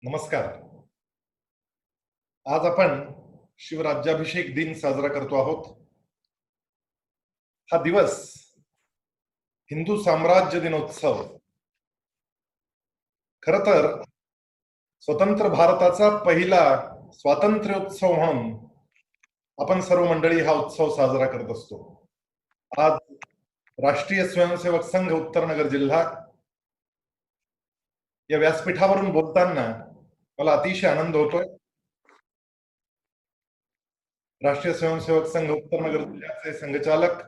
नमस्कार. आज आपण शिवराज्याभिषेक दिन साजरा करतो आहोत. हा दिवस हिंदू साम्राज्य दिनोत्सव खर तर स्वतंत्र भारताचा पहिला स्वातंत्र्योत्सव म्हणून आपण सर्व मंडळी हा उत्सव साजरा करत असतो. आज राष्ट्रीय स्वयंसेवक संघ उत्तरनगर जिल्हा या व्यासपीठावरून बोलताना मला अतिशय आनंद होतोय. राष्ट्रीय स्वयंसेवक संघ उत्तरनगर जिल्ह्याचे संघचालक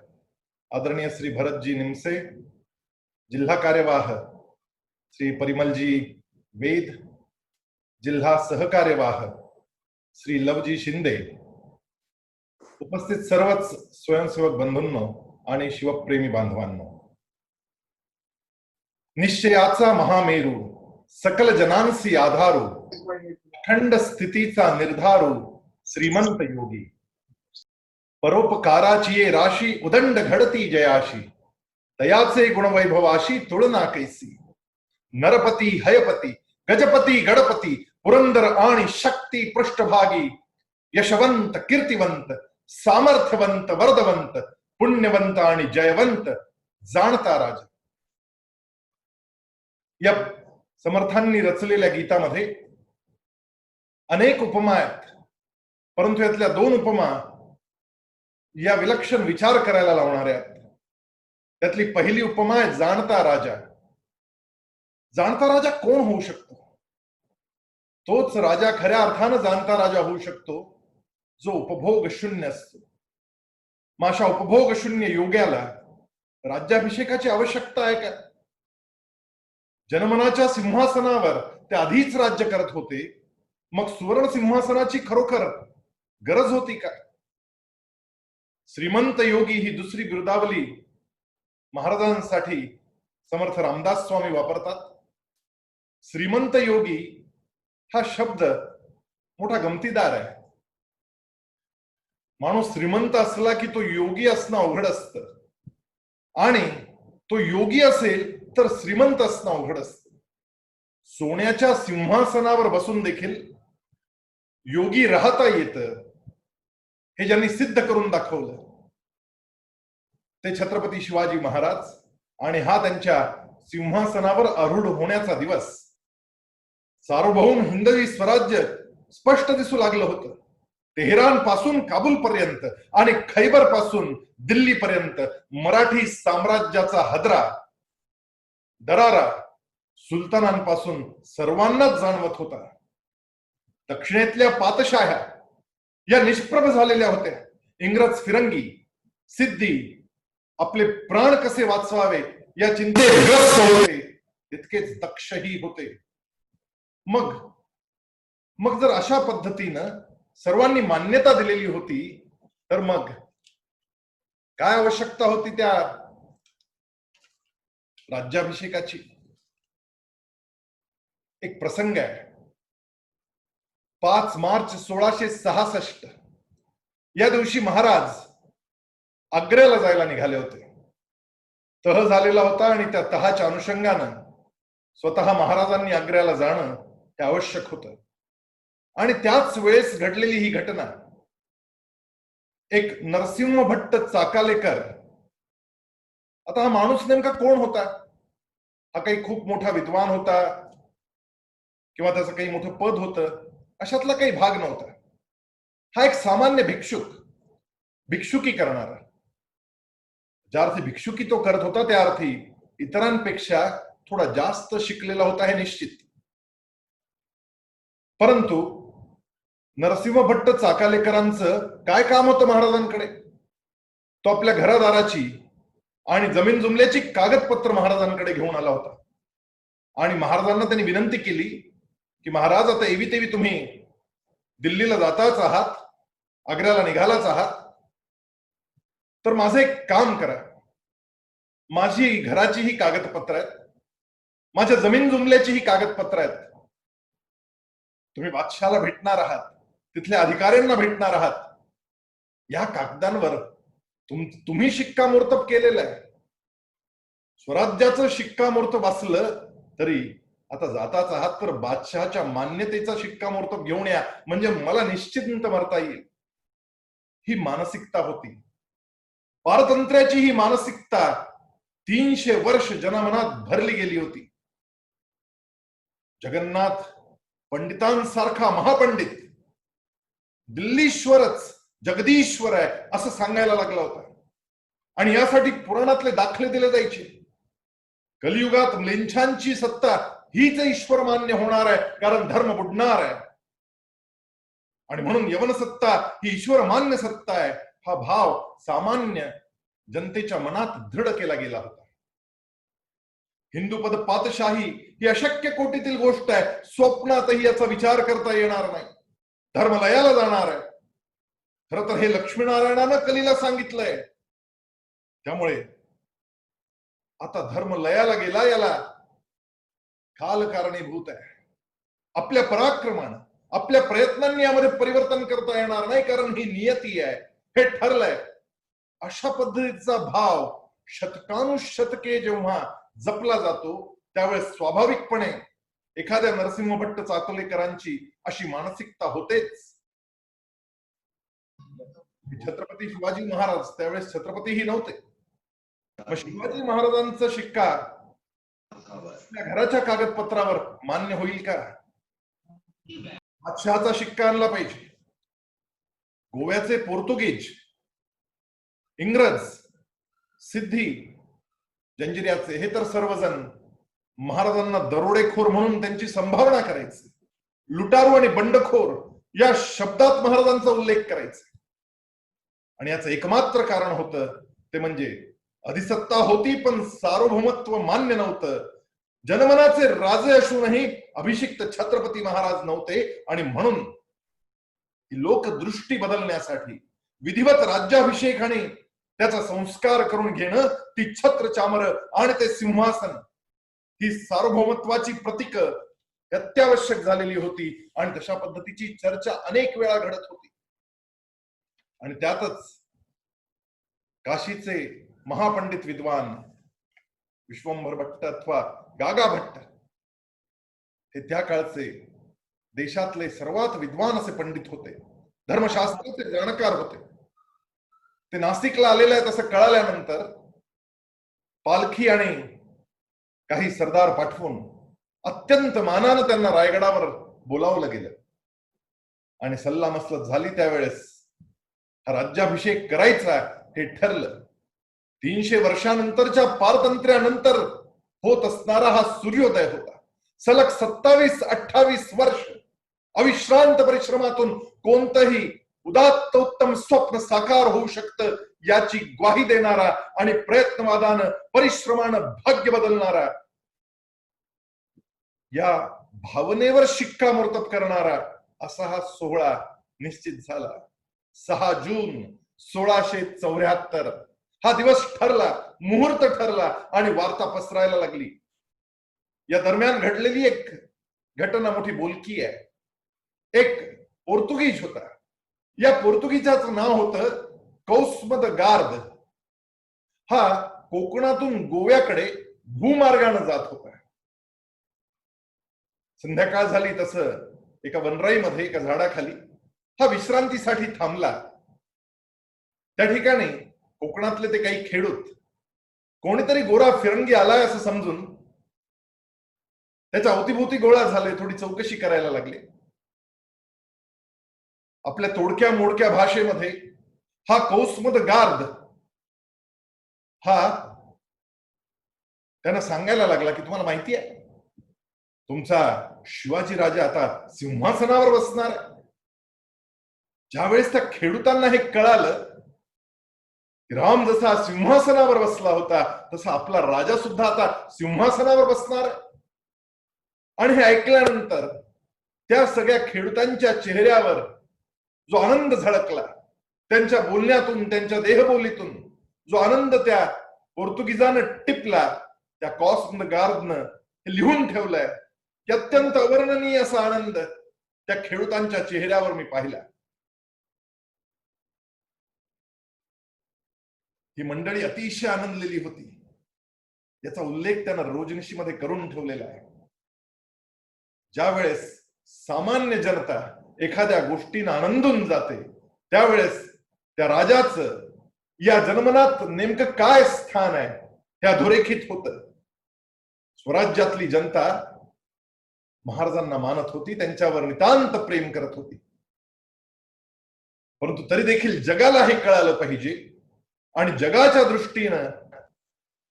आदरणीय श्री भरतजी निमसे, जिल्हा कार्यवाह श्री परिमलजी वेद, जिल्हा सहकार्यवाह श्री लवजी शिंदे, उपस्थित सर्वच स्वयंसेवक बंधूंनो आणि शिवप्रेमी बांधवांनो, निश्चयाचा महामेरू सकल जनांसी आधारू अखंड स्थितीचा निर्धारू श्रीमंत योगी, परोपकाराची ये राशी उदंड घडती जयाशी, तयाचे गुणवैभवाशी तुलना कैसी, नरपती हयपती गजपती गणपती पुरंदर आणि शक्ती पृष्ठभागी, यशवंत कीर्तिवंत सामर्थ्यवंत वरदवंत पुण्यवंत आणि जयवंत जाणता राजा. या समर्थांनी रचलेल्या गीतामध्ये अनेक उपमा आहेत, परंतु यातल्या दोन उपमा या विलक्षण विचार करायला लावणाऱ्या आहेत. त्यातली पहिली उपमा आहे जाणता राजा. जाणता राजा कोण होऊ शकतो? तोच राजा खऱ्या अर्थानं जाणता राजा होऊ शकतो जो उपभोग शून्य असतो. अशा उपभोग शून्य योग्याला राज्याभिषेकाची आवश्यकता आहे का? जनमनाच्या सिंहासनावर ते आधीच राज्य करत होते, मग सुवर्ण सिंहासनाची खरोखर गरज होती का? श्रीमंत योगी ही दुसरी बिरुदावली महाराजांसाठी समर्थ रामदास स्वामी वापरतात. श्रीमंत योगी हा शब्द मोठा गमतीदार आहे. माणूस श्रीमंत असला की तो योगी असणं अवघड असतं, आणि तो योगी असेल तर श्रीमंत असणं अवघड असतं. सोन्याच्या सिंहासनावर बसून देखील योगी राहता येतं, हे ज्यांनी सिद्ध करून दाखवलं ते छत्रपती शिवाजी महाराज. आणि हा त्यांच्या सिंहासनावर आरूढ होण्याचा दिवस. सार्वभौम हिंदवी स्वराज्य स्पष्ट दिसू लागलं होतं. तेहरान पासून काबूल पर्यंत आणि खैबर पासून दिल्ली पर्यंत मराठी साम्राज्याचा हदरा दरारा सुलतानांपासून सर्वांनाच जाणवत होता. दक्षिणेतल्या पातशाह्या या निष्प्रभ झालेल्या होत्या. इंग्रज फिरंगी सिद्धी आपले प्राण कसे वाचवावे या चिंतेत ग्रस्त होते, तितकेच दक्षही होते. मग जर अशा पद्धतीनं सर्वांनी मान्यता दिलेली होती, तर मग काय आवश्यकता होती त्या राज्याभिषेकाची? एक प्रसंग आहे. 5 मार्च 1666 या दिवशी महाराज आग्र्याला जायला निघाले होते. तह झालेला होता आणि त्या तहाच्या अनुषंगानं स्वतः महाराजांनी आग्र्याला जाणं हे आवश्यक होतं. आणि त्याच वेळेस घडलेली ही घटना, एक नरसिंह भट्ट चाकालेकर. आता हा माणूस नेमका कोण होता? हा काही खूप मोठा विद्वान होता किंवा त्याचं काही मोठं पद होतं, अशातला काही भाग नव्हता. हा एक सामान्य भिक्षुक, भिक्षुकी करणारा. ज्या अर्थी भिक्षुकी तो करत होता त्या अर्थी इतरांपेक्षा थोडा जास्त शिकलेला होता हे निश्चित. परंतु नरसिंह भट्ट चाकालेकरांचं काय काम होतं महाराजांकडे? तो आपल्या घरादाराची आणि जमीन जुमल्याची कागदपत्र महाराजांकडे घेऊन आला होता. आणि महाराजांना त्यांनी विनंती केली की महाराज, आता एवी तेवी तुम्ही दिल्लीला जाताच आहात, आग्र्याला निघालाच आहात, तर माझं एक काम करा. माझी घराची ही कागदपत्र आहेत, माझ्या जमीन जुमल्याची ही कागदपत्र आहेत. तुम्ही बादशाला भेटणार आहात, तिथल्या अधिकाऱ्यांना भेटणार आहात. या कागदांवर तुम्ही शिक्कामोर्तब केलेलं आहे. स्वराज्याचं शिक्कामोर्तब असलं तरी आता जाताच आहात तर बादशहाच्या मान्यतेचा शिक्कामोर्तब घेऊन या, म्हणजे मला निश्चिंत मरता येईल. ही मानसिकता होती. पारतंत्र्याची ही मानसिकता 300 वर्ष जनमनात भरली गेली होती. जगन्नाथ पंडितांसारखा महापंडित दिल्लीश्वरच जगदीश्वर आहे असं सांगायला लागला होता. आणि यासाठी पुराणातले दाखले दिले जायचे. कलियुगात म्लेच्छांची सत्ता हीच ईश्वर मान्य होणार आहे, कारण धर्म बुडणार आहे. आणि म्हणून यवन सत्ता ही ईश्वर मान्य सत्ता आहे, हा भाव सामान्य जनतेच्या मनात दृढ केला गेला होता. हिंदूपद पातशाही ही अशक्य कोटीतील गोष्ट आहे, स्वप्नातही याचा विचार करता येणार नाही. धर्म लयाला जाणार आहे. खर तर हे लक्ष्मीनारायणानं कलीला सांगितलंय. त्यामुळे आता धर्म लयाला गेला, याला काल कारणीभूत आहे. आपल्या पराक्रमानं, आपल्या प्रयत्नांनी यामध्ये परिवर्तन करता येणार नाही, कारण ही नियती आहे, हे ठरलंय. अशा पद्धतीचा भाव शतकानुशतके जेव्हा जपला जातो, त्यावेळेस स्वाभाविकपणे एखाद्या नरसिंह भट्ट चाकोलेकरांची अशी मानसिकता होतेच. छत्रपती शिवाजी महाराज त्यावेळेस छत्रपतीही नव्हते. मग शिवाजी महाराजांचा शिक्का आपल्या घराच्या कागदपत्रावर मान्य होईल का? बादशहाचा शिक्का आणला पाहिजे. गोव्याचे पोर्तुगीज, इंग्रज, सिद्धी, जंजिऱ्याचे हे तर सर्वजण महाराजांना दरोडेखोर म्हणून त्यांची संभावना करायची. लुटारू आणि बंडखोर या शब्दात महाराजांचा उल्लेख करायचा. आणि याचं एकमात्र कारण होतं ते म्हणजे अधिसत्ता होती, पण सार्वभौमत्व मान्य नव्हतं. जनमनाचे राजे असूनही अभिषिक्त छत्रपती महाराज नव्हते. आणि म्हणून लोकदृष्टी बदलण्यासाठी विधिवत राज्याभिषेक आणि त्याचा संस्कार करून घेणं, ती छत्र चामर आणि ते सिंहासन, ही सार्वभौमत्वाची प्रतीक अत्यावश्यक झालेली होती. आणि तशा पद्धतीची चर्चा अनेक वेळा घडत होती. आणि त्यातच काशीचे महापंडित विद्वान विश्वंभर भट्ट अथवा गागा भट्ट हे त्या काळचे देशातले सर्वात विद्वान असे पंडित होते. धर्मशास्त्राचे जाणकार होते. ते नाशिकला आलेले आहेत असं कळाल्यानंतर पालखी आणि काही सरदार पाठवून अत्यंत मानानं त्यांना रायगडावर बोलावलं गेलं. आणि सल्लामसलत झाली. त्यावेळेस हा राज्याभिषेक करायचा हे ठरलं. 300 वर्षानंतरच्या पारतंत्र्यानंतर होत असणारा हा सूर्योदय होता. सलग 27-28 वर्ष अविश्रांत परिश्रमातून कोणतंही उदात्त उत्तम स्वप्न साकार होऊ शकतं याची ग्वाही देणारा आणि प्रयत्नवादानं परिश्रमानं भाग्य बदलणारा, या भावनेवर शिक्कामोर्तब करणारा असा हा सोहळा निश्चित झाला. 6 जून 1674 हा दिवस ठरला, मुहूर्त ठरला आणि वार्ता पसरायला लागली. या दरम्यान घडलेली एक घटना मोठी बोलकी आहे. एक पोर्तुगीज होता. या पोर्तुगीजाचं नाव होतं कौस्मद गार्द. हा कोकणातून गोव्याकडे भूमार्गाने जात होता. संध्याकाळ झाली तसं एका वनराईमध्ये एका झाडाखाली हा विश्रांतीसाठी थांबला. त्या ठिकाणी कोकणातले ते काही खेडूत कोणीतरी गोरा फिरंगी आलाय असं समजून त्याच्या अवतीभोवती गोळा झाले. थोडी चौकशी करायला लागले. आपल्या तोडक्या मोडक्या भाषेमध्ये हा कौस्मद गार्द हा त्यांना सांगायला लागला की तुम्हाला माहिती आहे तुमचा शिवाजी राजा आता सिंहासनावर बसणार आहे. ज्यावेळेस त्या खेडूतांना हे कळालं, राम जसा सिंहासनावर बसला होता तसा आपला राजा सुद्धा आता सिंहासनावर बसणार आहे. आणि हे ऐकल्यानंतर त्या सगळ्या खेडूतांच्या चेहऱ्यावर जो आनंद झळकला, त्यांच्या बोलण्यातून, त्यांच्या देहबोलीतून जो आनंद त्या पोर्तुगीजानं टिपला, त्या कॉस्मद गार्डनं हे लिहून ठेवलंय की अत्यंत अवर्णनीय असा आनंद त्या खेडूतांच्या चेहऱ्यावर मी पाहिला. ही मंडळी अतिशय आनंदलेली होती. याचा उल्लेख त्यानं रोजनिशीमध्ये करून ठेवलेला आहे. ज्या वेळेस सामान्य जनता एखाद्या गोष्टीनं आनंदून जाते त्यावेळेस त्या राजाचं या जन्मनात नेमकं काय स्थान आहे हे अधोरेखित होतं. स्वराज्यातली जनता महाराजांना मानत होती, त्यांच्यावर नितांत प्रेम करत होती. परंतु तरी देखील जगाला हे कळालं पाहिजे आणि जगाच्या दृष्टीनं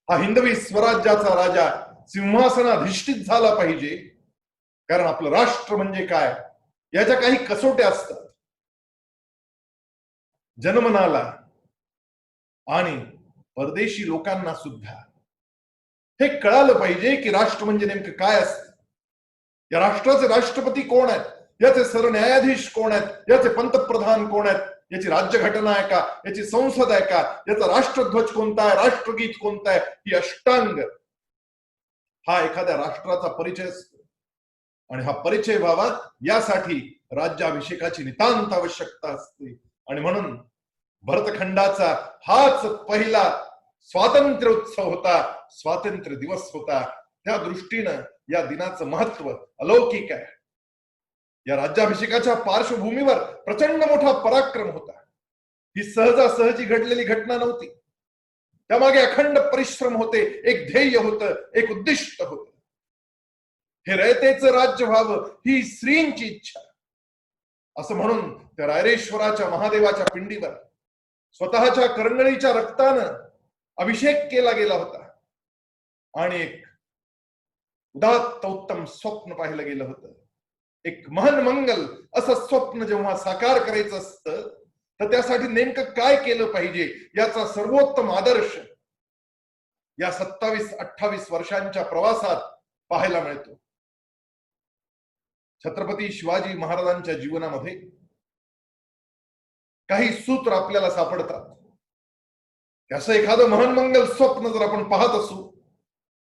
हा हिंदवी स्वराज्याचा राजा सिंहासनाधिष्ठित झाला पाहिजे. कारण आपलं राष्ट्र म्हणजे काय याच्या काही कसोट्या असतात. जन्मनाला आणि परदेशी लोकांना सुद्धा हे कळालं पाहिजे की राष्ट्र म्हणजे नेमकं काय असतं. या राष्ट्राचे राष्ट्रपती कोण आहेत, याचे सरन्यायाधीश कोण आहेत, याचे पंतप्रधान कोण आहेत, याची राज्यघटना आहे का, याची संसद आहे का, याचा राष्ट्रध्वज कोणता आहे, राष्ट्रगीत कोणतं आहे, ही अष्टांग हा एखाद्या राष्ट्राचा परिचय असतो. आणि हा परिचय व्हावा यासाठी राज्याभिषेकाची नितांत आवश्यकता असते. आणि म्हणून भरतखंडाचा हाच पहिला स्वातंत्र्य उत्सव होता, स्वातंत्र्य दिवस होता. त्या दृष्टीनं या दिनाचं महत्व अलौकिक आहे. या राज्याभिषेकाच्या पार्श्वभूमीवर प्रचंड मोठा पराक्रम होता. ही सहजासहजी घडलेली घटना नव्हती. त्यामागे अखंड परिश्रम होते, एक ध्येय होतं, एक उद्दिष्ट होतं. हे रयतेचं राज्य व्हावं ही श्रींची इच्छा. असं म्हणून त्या रायरेश्वराच्या महादेवाच्या पिंडीवर स्वतःच्या करंगळीच्या रक्तानं अभिषेक केला गेला होता. आणि एक उदात्त उत्तम स्वप्न पाहिलं गेलं होतं. एक महान मंगल असं स्वप्न जेव्हा साकार करायचं असतं तर त्यासाठी नेमकं काय केलं पाहिजे याचा सर्वोत्तम आदर्श या 27-28 वर्षांच्या प्रवासात पाहायला मिळतो. छत्रपती शिवाजी महाराजांच्या जीवनामध्ये काही सूत्र आपल्याला सापडतात. असं एखादं महान मंगल स्वप्न जर आपण पाहत असू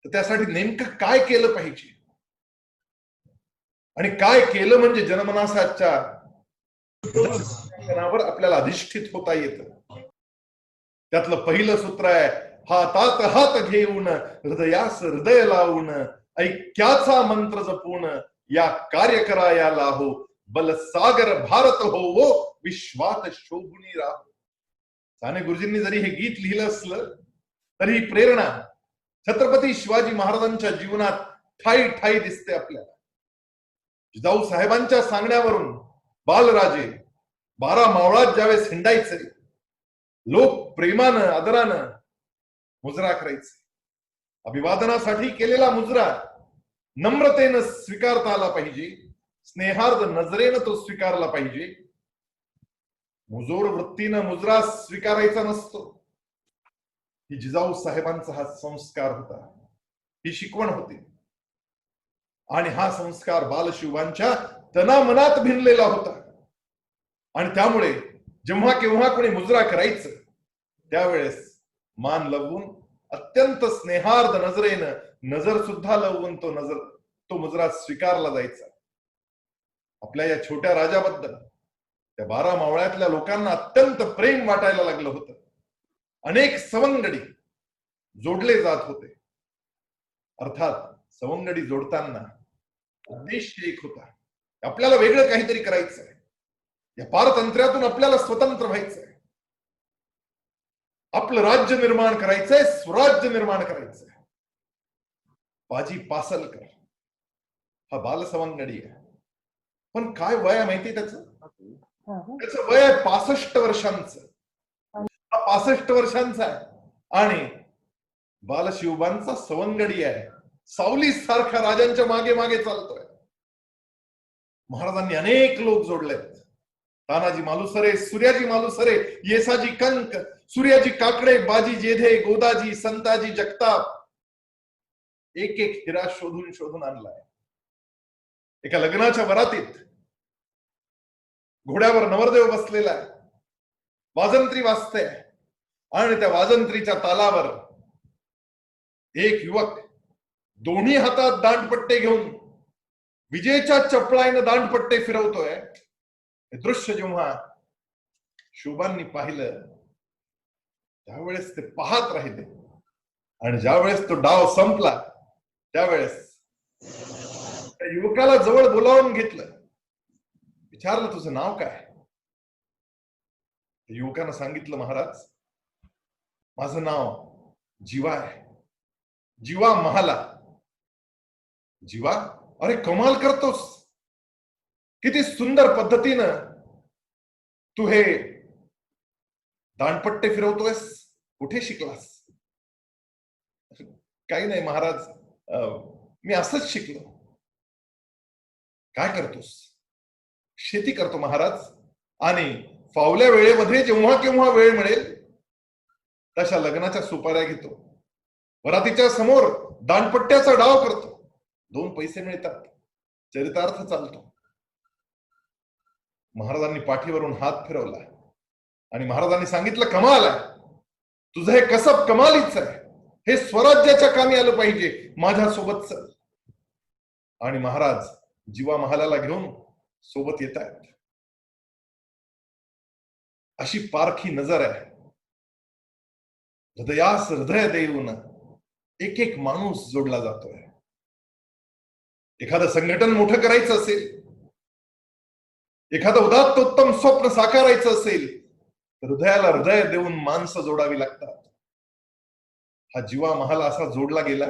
तर त्यासाठी नेमकं काय केलं पाहिजे आणि काय केलं म्हणजे जन्मनासाच्या आपल्याला अधिष्ठित होता येतं. त्यातलं पहिलं सूत्र आहे, हातात हात घेऊन हृदयास हृदय लावून ऐक्याचा मंत्र जपून या कार्य करायला हो बल सागर भारत हो वो विश्वात शोभुनी राहो. साने गुरुजींनी जरी हे गीत लिहिलं असलं तरी ही प्रेरणा छत्रपती शिवाजी महाराजांच्या जीवनात ठाई ठाई दिसते आपल्याला. जिजाऊ साहेबांच्या सांगण्यावरून बालराजे 12 मावळात ज्यावेळेस हिंडायचे, लोक प्रेमानं आदरानं मुजरा करायचे. अभिवादनासाठी केलेला मुजरा नम्रतेनं स्वीकारता आला पाहिजे, स्नेहार्द नजरेनं तो स्वीकारला पाहिजे. मुजोर वृत्तीनं मुजरा स्वीकारायचा नसतो. ही जिजाऊ साहेबांचा हा संस्कार होता, ही शिकवण होती. आणि हा संस्कार बालशिवांच्या तनामनात भिनलेला होता. आणि त्यामुळे जेव्हा केव्हा कोणी मुजरा करायचं त्यावेळेस मान लवून अत्यंत स्नेहार्द नजरेनं नजर सुद्धा लवून तो मुजरा स्वीकारला जायचा. आपल्या या छोट्या राजाबद्दल त्या 12 मावळ्यातल्या लोकांना अत्यंत प्रेम वाटायला लागलं होतं. अनेक सवंगडी जोडले जात होते. अर्थात सवंगडी जोडताना उद्देश एक होता, आपल्याला वेगळं काहीतरी करायचं आहे. या पारतंत्र्यातून आपल्याला स्वतंत्र व्हायचंय, आपलं राज्य निर्माण करायचंय, स्वराज्य निर्माण करायचंय. बाजी पासलकर हा बालसवंगडी आहे. पण काय वय आहे माहिती त्याचं वय आहे 65 वर्षांचं. 65 वर्षांचा आहे आणि बालशिवबांचा सवंगडी आहे. सावली सारख्या राजांच्या मागे मागे चालतोय. महाराजांनी अनेक लोक जोडलेत. तानाजी मालुसरे, सूर्याजी मालुसरे, येसाजी कंक, सूर्याजी काकडे, बाजी जेधे, गोदाजी, संताजी जगताप. एक एक हिरा शोधून शोधून आणलाय. एका लग्नाच्या वरातीत घोड्यावर नवरदेव बसलेला आहे, वाजंत्री वाजते आणि त्या वाजंत्रीच्या तालावर एक युवक दोन्ही हातात दांडपट्टे घेऊन विजेच्या चपळाईनं दांडपट्टे फिरवतोय. हे दृश्य जेव्हा शिवबांनी पाहिलं त्यावेळेस ते पाहत राहिले. आणि ज्यावेळेस तो डाव संपला त्यावेळेस युवकाला जवळ बोलावून घेतलं, विचारलं तुझं नाव काय? युवकानं सांगितलं, महाराज माझं नाव जीवा आहे, जीवा महाला. जीवा, अरे कमाल करतोस, किती सुंदर पद्धतीनं तू हे दांडपट्टे फिरवतोयस, कुठे शिकलास? काही नाही महाराज, मी असंच शिकलो. काय करतोस? शेती करतो महाराज, आणि फावल्या वेळेमध्ये जेव्हा केव्हा वेळ मिळेल तशा लग्नाच्या सुपाऱ्या घेतो, वरातीच्या समोर दांडपट्ट्याचा डाव करतो, 2 पैसे मिळतात, चरितार्थ चालतो. महाराजांनी पाठीवरून हात फिरवला आणि महाराजांनी सांगितलं, कमाल आहे तुझं हे कसब, कमालीच आहे, हे स्वराज्याच्या कामी आलं पाहिजे, माझ्यासोबत चल. आणि महाराज जीवा महालाला घेऊन सोबत येत आहेत. अशी पारखी नजर आहे. हृदयास हृदय देऊन एक एक माणूस जोडला जातोय. एखादं संघटन मोठं करायचं असेल, एखादं उदात्तोत्तम स्वप्न साकारायचं असेल, तर हृदयाला हृदय देऊन माणसं जोडावी लागतात. हा जीवा महाल असा जोडला गेला.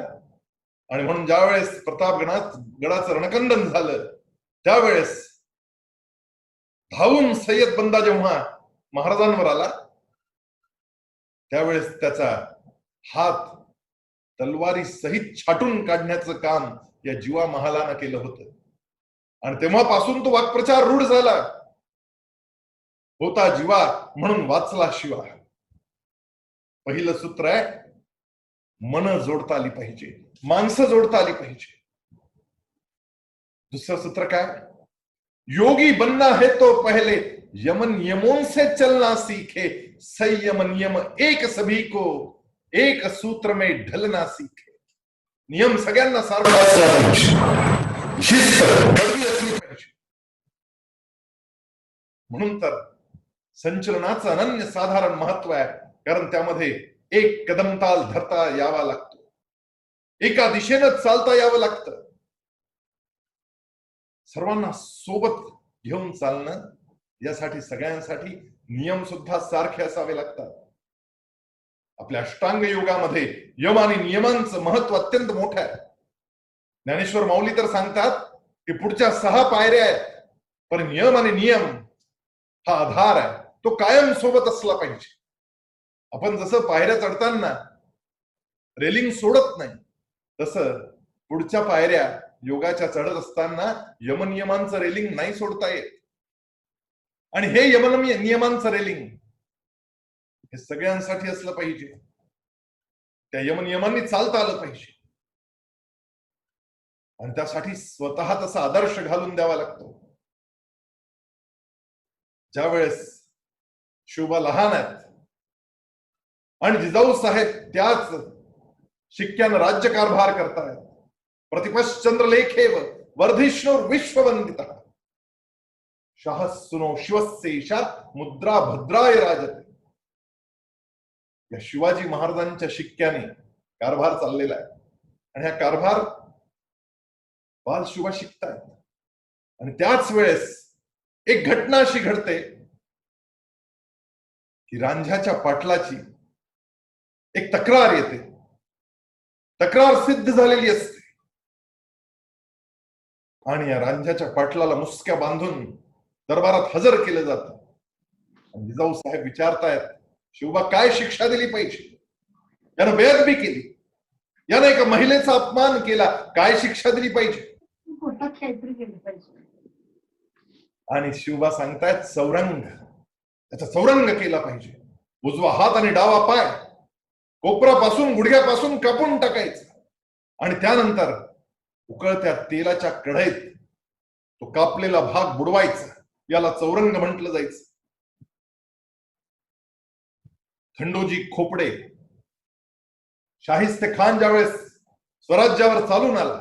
आणि म्हणून ज्यावेळेस प्रतापगडाचं रणकंदन झालं, त्यावेळेस धावून सय्यद बंदा जेव्हा महाराजांवर आला, त्यावेळेस त्याचा हात तलवारी सहित छाटून काढण्याचं काम या जीवा महालानं केलं होतं. आणि तेव्हापासून तो वाक्प्रचार रूढ झाला, होता जीवा म्हणून वाचला शिवा. पहिलं सूत्र आहे, मन जोडता आली पाहिजे, माणसं जोडता आली पाहिजे. दुसरं सूत्र काय? योगी बनना है तो पहले यमन नियमों से चलना सीखे, संयम नियम एक सभी को एक सूत्र में ढलना सीखे. नियम सगळ्यांना सार्वजनिक, शिस्त कडवी असली पाहिजे. म्हणून तर संचलनाचं अनन्य साधारण महत्व आहे, कारण त्यामध्ये एक कदम ताल धरता यावा लागतो, एका दिशेनं चालता यावं लागतं. सर्वांना सोबत घेऊन चालणं, यासाठी सगळ्यांसाठी नियम सुद्धा सारखे असावे लागतात. आपल्या अष्टांग योगामध्ये यम आणि नियमांचं महत्व अत्यंत मोठं आहे. ज्ञानेश्वर माऊली तर सांगतात की पुढच्या 6 पायऱ्या आहेत, पण नियम आणि नियम हा आधार आहे, तो कायम सोबत असला पाहिजे. आपण जसं पायऱ्या चढताना रेलिंग सोडत नाही, तसं पुढच्या पायऱ्या योगाच्या चढत असताना यमनियमांचं रेलिंग नाही सोडता येत. आणि हे यमनियमांचं रेलिंग हे सगळ्यांसाठी असलं पाहिजे. त्या यमनियमांनी चालता आलं पाहिजे. आणि त्यासाठी स्वतः तसा आदर्श घालून द्यावा लागतो. ज्या वेळेस शिवबा लहान आहेत आणि जिजाऊ साहेब त्याच शिक्क्यानं राज्यकारभार करतायत, प्रतिपश्चंद्र लेखेव वर्धिष्णुर विश्ववंदिता शाह सुनो शिवस्येषा मुद्रा भद्राय राजते. या शिवाजी महाराजांच्या शिक्क्याने कारभार चाललेला आहे. आणि हा कारभार बाल शिवा शिकतायत. आणि त्याच वेळेस एक घटना अशी घडते की रांझ्याच्या पाटलाची एक तक्रार येते. तक्रार सिद्ध झालेली असते आणि या रांझ्याच्या पाटलाला मुसक्या बांधून दरबारात हजर केलं जातं. जिजाऊ साहेब विचारतायत, शिवबा काय शिक्षा दिली पाहिजे? यानं बेअदबी केली, यानं एका महिलेचा अपमान केला, काय शिक्षा दिली पाहिजे? आणि शिवबा सांगतायत चौरंग, त्याचा चौरंग केला पाहिजे. उजवा हात आणि डावा पाय कोपरापासून गुडघ्यापासून कापून टाकायचं आणि त्यानंतर उकळत्या तेलाच्या कढईत तो कापलेला भाग बुडवायचा. याला चौरंग म्हटलं जायचं. खंडोजी खोपडे शाहिस्ते खान ज्यावेळेस स्वराज्यावर चालून आला,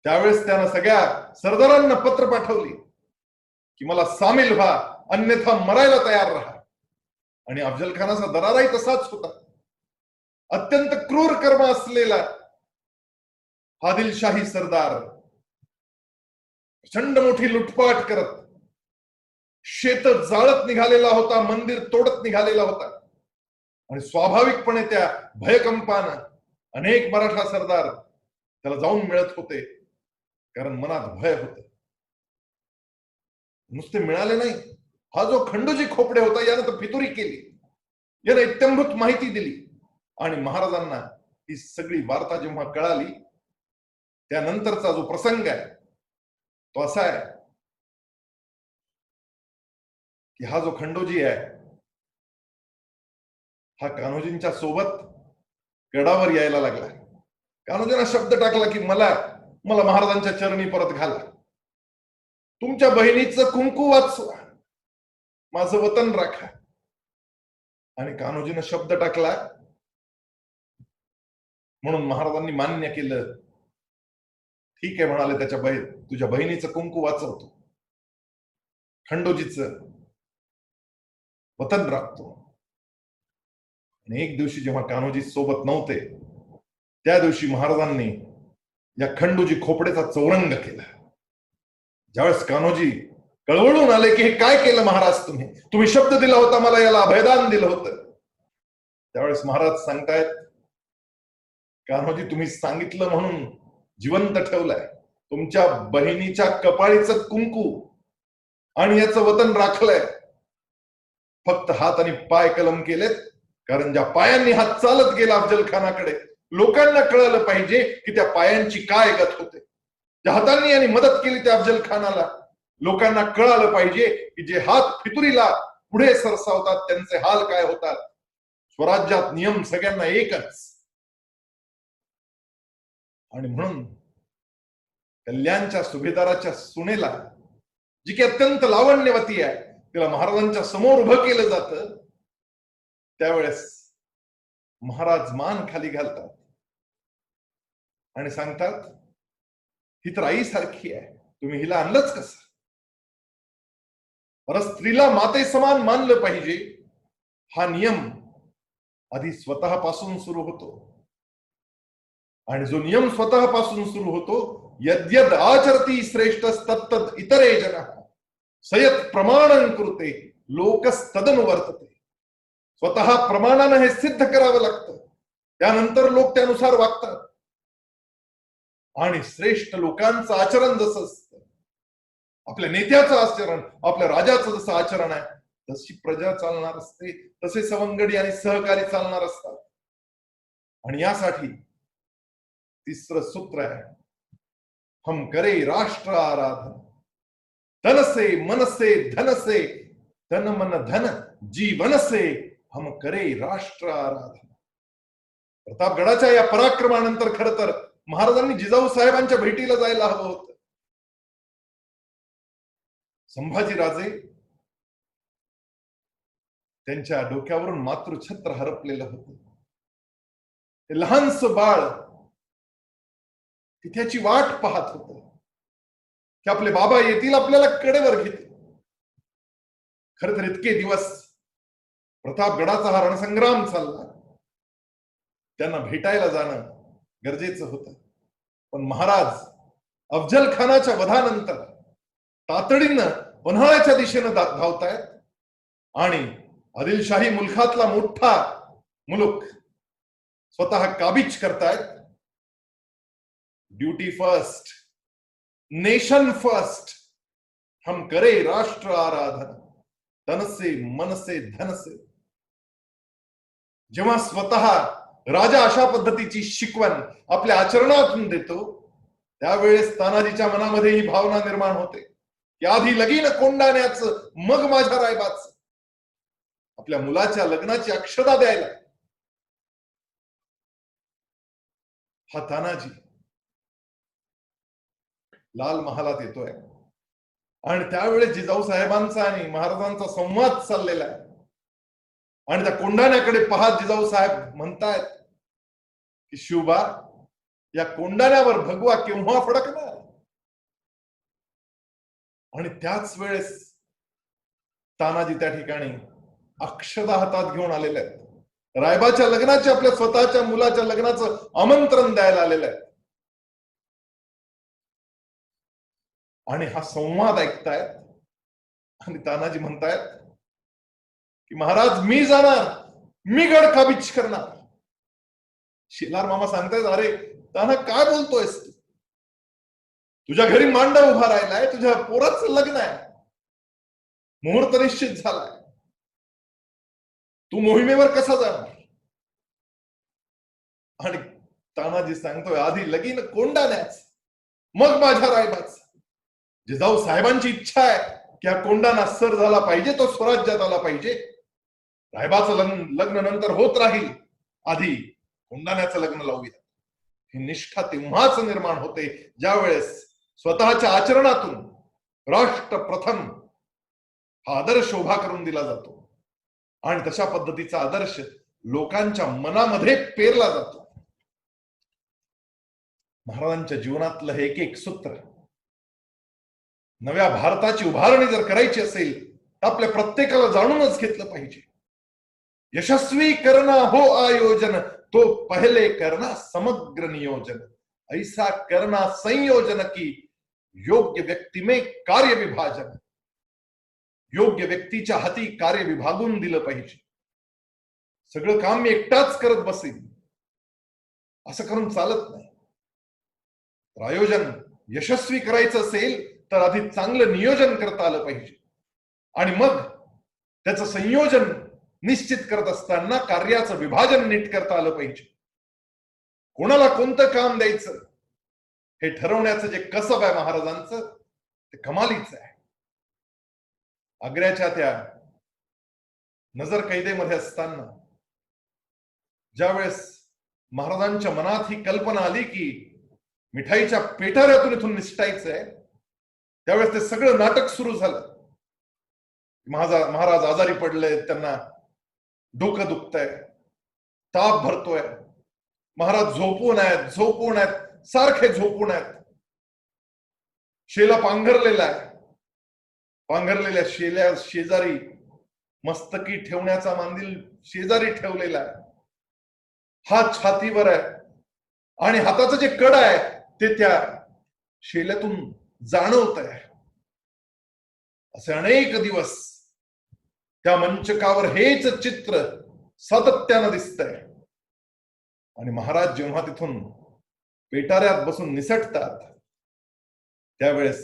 त्यावेळेस त्यानं सगळ्या सरदारांना पत्र पाठवली की मला सामील व्हा, अन्यथा मरायला तयार राहा. आणि अफजल खानाचा दराराही तसाच होता. अत्यंत क्रूर कर्म असलेला आदिलशाही सरदार प्रचंड मोठी लुटपाट करत शेत जाळत निघालेला होता, मंदिर तोडत निघालेला होता. आणि स्वाभाविकपणे त्या भयकंपानं अनेक मराठा सरदार त्याला जाऊन मिळत होते, कारण मनात भय होत. नुसते मिळाले नाही, हा जो खंडोजी खोपडे होता यानं तर फितुरी केली, यानं इत्यंभूत माहिती दिली. आणि महाराजांना ही सगळी वार्ता जेव्हा कळाली, त्यानंतरचा जो प्रसंग आहे तो असा आहे की हा जो खंडोजी आहे हा कान्होजींच्या सोबत गडावर यायला लागला. कान्होजींना शब्द टाकला की मला महाराजांच्या चरणी परत घाला, तुमच्या बहिणीचं कुंकू वाचवा, माझं वतन राखा. आणि कान्होजीनं शब्द टाकला म्हणून महाराजांनी मान्य केलं. ठीक आहे म्हणाले, तुझ्या बहिणीचं कुंकू वाचवतो, खंडोजीचं वतन राखतो. आणि एक दिवशी जेव्हा कान्होजी सोबत नव्हते, त्या दिवशी महाराजांनी या खंडोजी खोपडेचा चौरंग केला. ज्यावेळेस कान्होजी कळवळून आले की हे काय केलं महाराज, तुम्ही शब्द दिला होता मला, याला अभयदान दिलं होतं. त्यावेळेस महाराज सांगतायत, कान्होजी तुम्ही सांगितलं म्हणून जिवंत ठेवलंय, तुमच्या बहिणीच्या कपाळीचं कुंकू आणि याचं वतन राखलंय. फक्त हात आणि पाय कलम केलेत, कारण ज्या पायांनी हात चालत गेला अफजल खानाकडे, लोकांना कळलं पाहिजे की त्या पायांची काय गत होते. ज्या हातांनी यांनी मदत केली त्या अफजल खानाला, लोकांना कळालं पाहिजे की जे हात फितुरीला पुढे सरसावतात त्यांचे हाल काय होतात. स्वराज्यात नियम सगळ्यांना एकच. आणि म्हणून कल्याणच्या सुभेदाराच्या सुनेला, जी की अत्यंत लावण्यवती आहे, तिला महाराजांच्या समोर उभं केलं जातं. त्यावेळेस महाराज मान खाली घालतात आणि सांगतात, ही तर आई सारखी आहे, तुम्ही हिला आणलंच कसं. स्त्रीला माते समान मानलं पाहिजे, हा नियम आधी स्वतःपासून सुरू होतो. आणि जो नियम स्वतःपासून सुरू होतो, यद्यद आचरती श्रेष्ठ तत्तद इतरे जन सयत प्रमाणं कृते लोकस्तदनुवर्तते. स्वतः प्रमाणानं हे सिद्ध करावं लागतं, त्यानंतर लोक त्यानुसार वागतात. आणि श्रेष्ठ लोकांचं आचरण जसं असतं, आपल्या नेत्याचं आचरण, आपल्या राजाचं जसं आचरण आहे, तशी प्रजा चालणार असते, तसे सवंगडी आणि सहकारी चालणार असतात. आणि यासाठी तिसरं सूत्र आहे, हम करे राष्ट्र आराधन, तन से मन से धन से, तन मन धन जीवन से हम करे राष्ट्र आराधन. प्रतापगडाच्या या पराक्रमानंतर खर तर महाराजांनी जिजाऊ साहेबांच्या भेटीला जायला हवं होतं. संभाजीराजे त्यांच्या डोक्यावरून मातृछत्र हरपलेलं होतं. ते लहानस बाळ त्याची वाट पाहत होत की आपले बाबा येतील, आपल्याला कडेवर घेतील. खर तर इतके दिवस प्रतापगडाचा हा रणसंग्राम चालला, त्यांना भेटायला जाणं गरजेचं होतं. पण महाराज अफजल खानाच्या वधानंतर तातडीनं पन्हाळ्याच्या दिशेनं धावतायत आणि आदिलशाही मुलखातला मोठा मुलूक स्वतः काबीज करतायत. ड्यूटी फर्स्ट, नेशन फर्स्ट, हम करे राष्ट्र आराधन, तन से मन से धन से. जेव्हा स्वतः राजा अशा पद्धतीची शिकवण आपल्या आचरणातून देतो, त्यावेळेस तानाजीच्या मनामध्ये ही भावना निर्माण होते की आधी लगीन कोंडाण्याचं, मग माझ्या रायबाचं. आपल्या मुलाच्या लग्नाची अक्षता द्यायला हा तानाजी लाल महालात येतोय. आणि त्यावेळेस जिजाऊ साहेबांचा आणि महाराजांचा संवाद चाललेला आहे. आणि त्या कोंडाण्याकडे पाहत जिजाऊ साहेब म्हणतायत की शिवबा, या कोंडाण्यावर भगवा केव्हा फडकणार. आणि त्याच वेळेस तानाजी त्या ठिकाणी अक्षता हातात घेऊन आलेले आहेत. रायबाच्या लग्नाचे, आपल्या स्वतःच्या मुलाच्या लग्नाचं आमंत्रण द्यायला आलेलं आहे. आणि हा संवाद ऐकतायत आणि तानाजी म्हणतायत की महाराज मी जाणार, मी गड काबीज करणार. शेलार मामा सांगतायत, अरे ताना काय बोलतोयस तू? तुझ्या घरी मांडा उभा राहिलाय, तुझ्या पोराचं लग्न आहे, मुहूर्त निश्चित झालाय, तू मोहिमेवर कसा जाणार? आणि तानाजी सांगतोय, आधी लगीन कोंडाण्याच, मग माझ्या रायबाच. जिजाऊ साहेबांची इच्छा आहे की हा कोंडाणा सर झाला पाहिजे, तो स्वराज्यात आला पाहिजे. रायबाचं लग्न नंतर होत राहील, आधी कोंडाण्याचं लग्न लावूया. ही निष्ठा तेव्हाच निर्माण होते ज्या वेळेस स्वतःच्या आचरणातून राष्ट्र प्रथम हा आदर्श उभा करून दिला जातो आणि तशा पद्धतीचा आदर्श लोकांच्या मनामध्ये पेरला जातो. महाराजांच्या जीवनातलं हे एक एक सूत्र, नव्या भारताची उभारणी जर करायची असेल तर आपल्या प्रत्येकाला जाणूनच घेतलं पाहिजे. यशस्वी करना हो आयोजन, तो पहले करना समग्र नियोजन, ऐसा करना संयोजन की योग्य व्यक्ती में कार्य विभाजन. योग्य व्यक्तीच्या हाती कार्य विभागून दिलं पाहिजे. सगळं काम मी एकटाच करत बसेन असं करून चालत नाही. आयोजन यशस्वी करायचं असेल तर आधी चांगलं नियोजन करता आलं पाहिजे आणि मग त्याचं संयोजन निश्चित करत असताना कार्याचं विभाजन नीट करता आलं पाहिजे. कोणाला कोणतं काम द्यायचं हे ठरवण्याचं जे कसब आहे महाराजांचं, ते कमालीचं आहे. आग्र्याच्या त्या नजर कैदेमध्ये असताना ज्या वेळेस महाराजांच्या मनात ही कल्पना आली की मिठाईच्या पेटाऱ्यातून इथून निसटायचंय, त्यावेळेस ते सगळं नाटक सुरू झालं. महाराज आजारी पडले, त्यांना डोकं दुखतंय, ताप भरतोय, महाराज झोपून आहेत, सारखे झोपून आहेत. शेला पांघरलेला आहे, पांघरलेल्या शेल्या शेजारी मस्तकी ठेवण्याचा मांदिल शेजारी ठेवलेला आहे, हात छातीवर आहे आणि हाताचं जे कड आहे ते त्या शेल्यातून जाणवत आहे. असे अनेक दिवस त्या मंचकावर हेच चित्र सातत्यानं दिसतंय आणि महाराज जेव्हा तिथून पेटाऱ्यात बसून निसटतात त्यावेळेस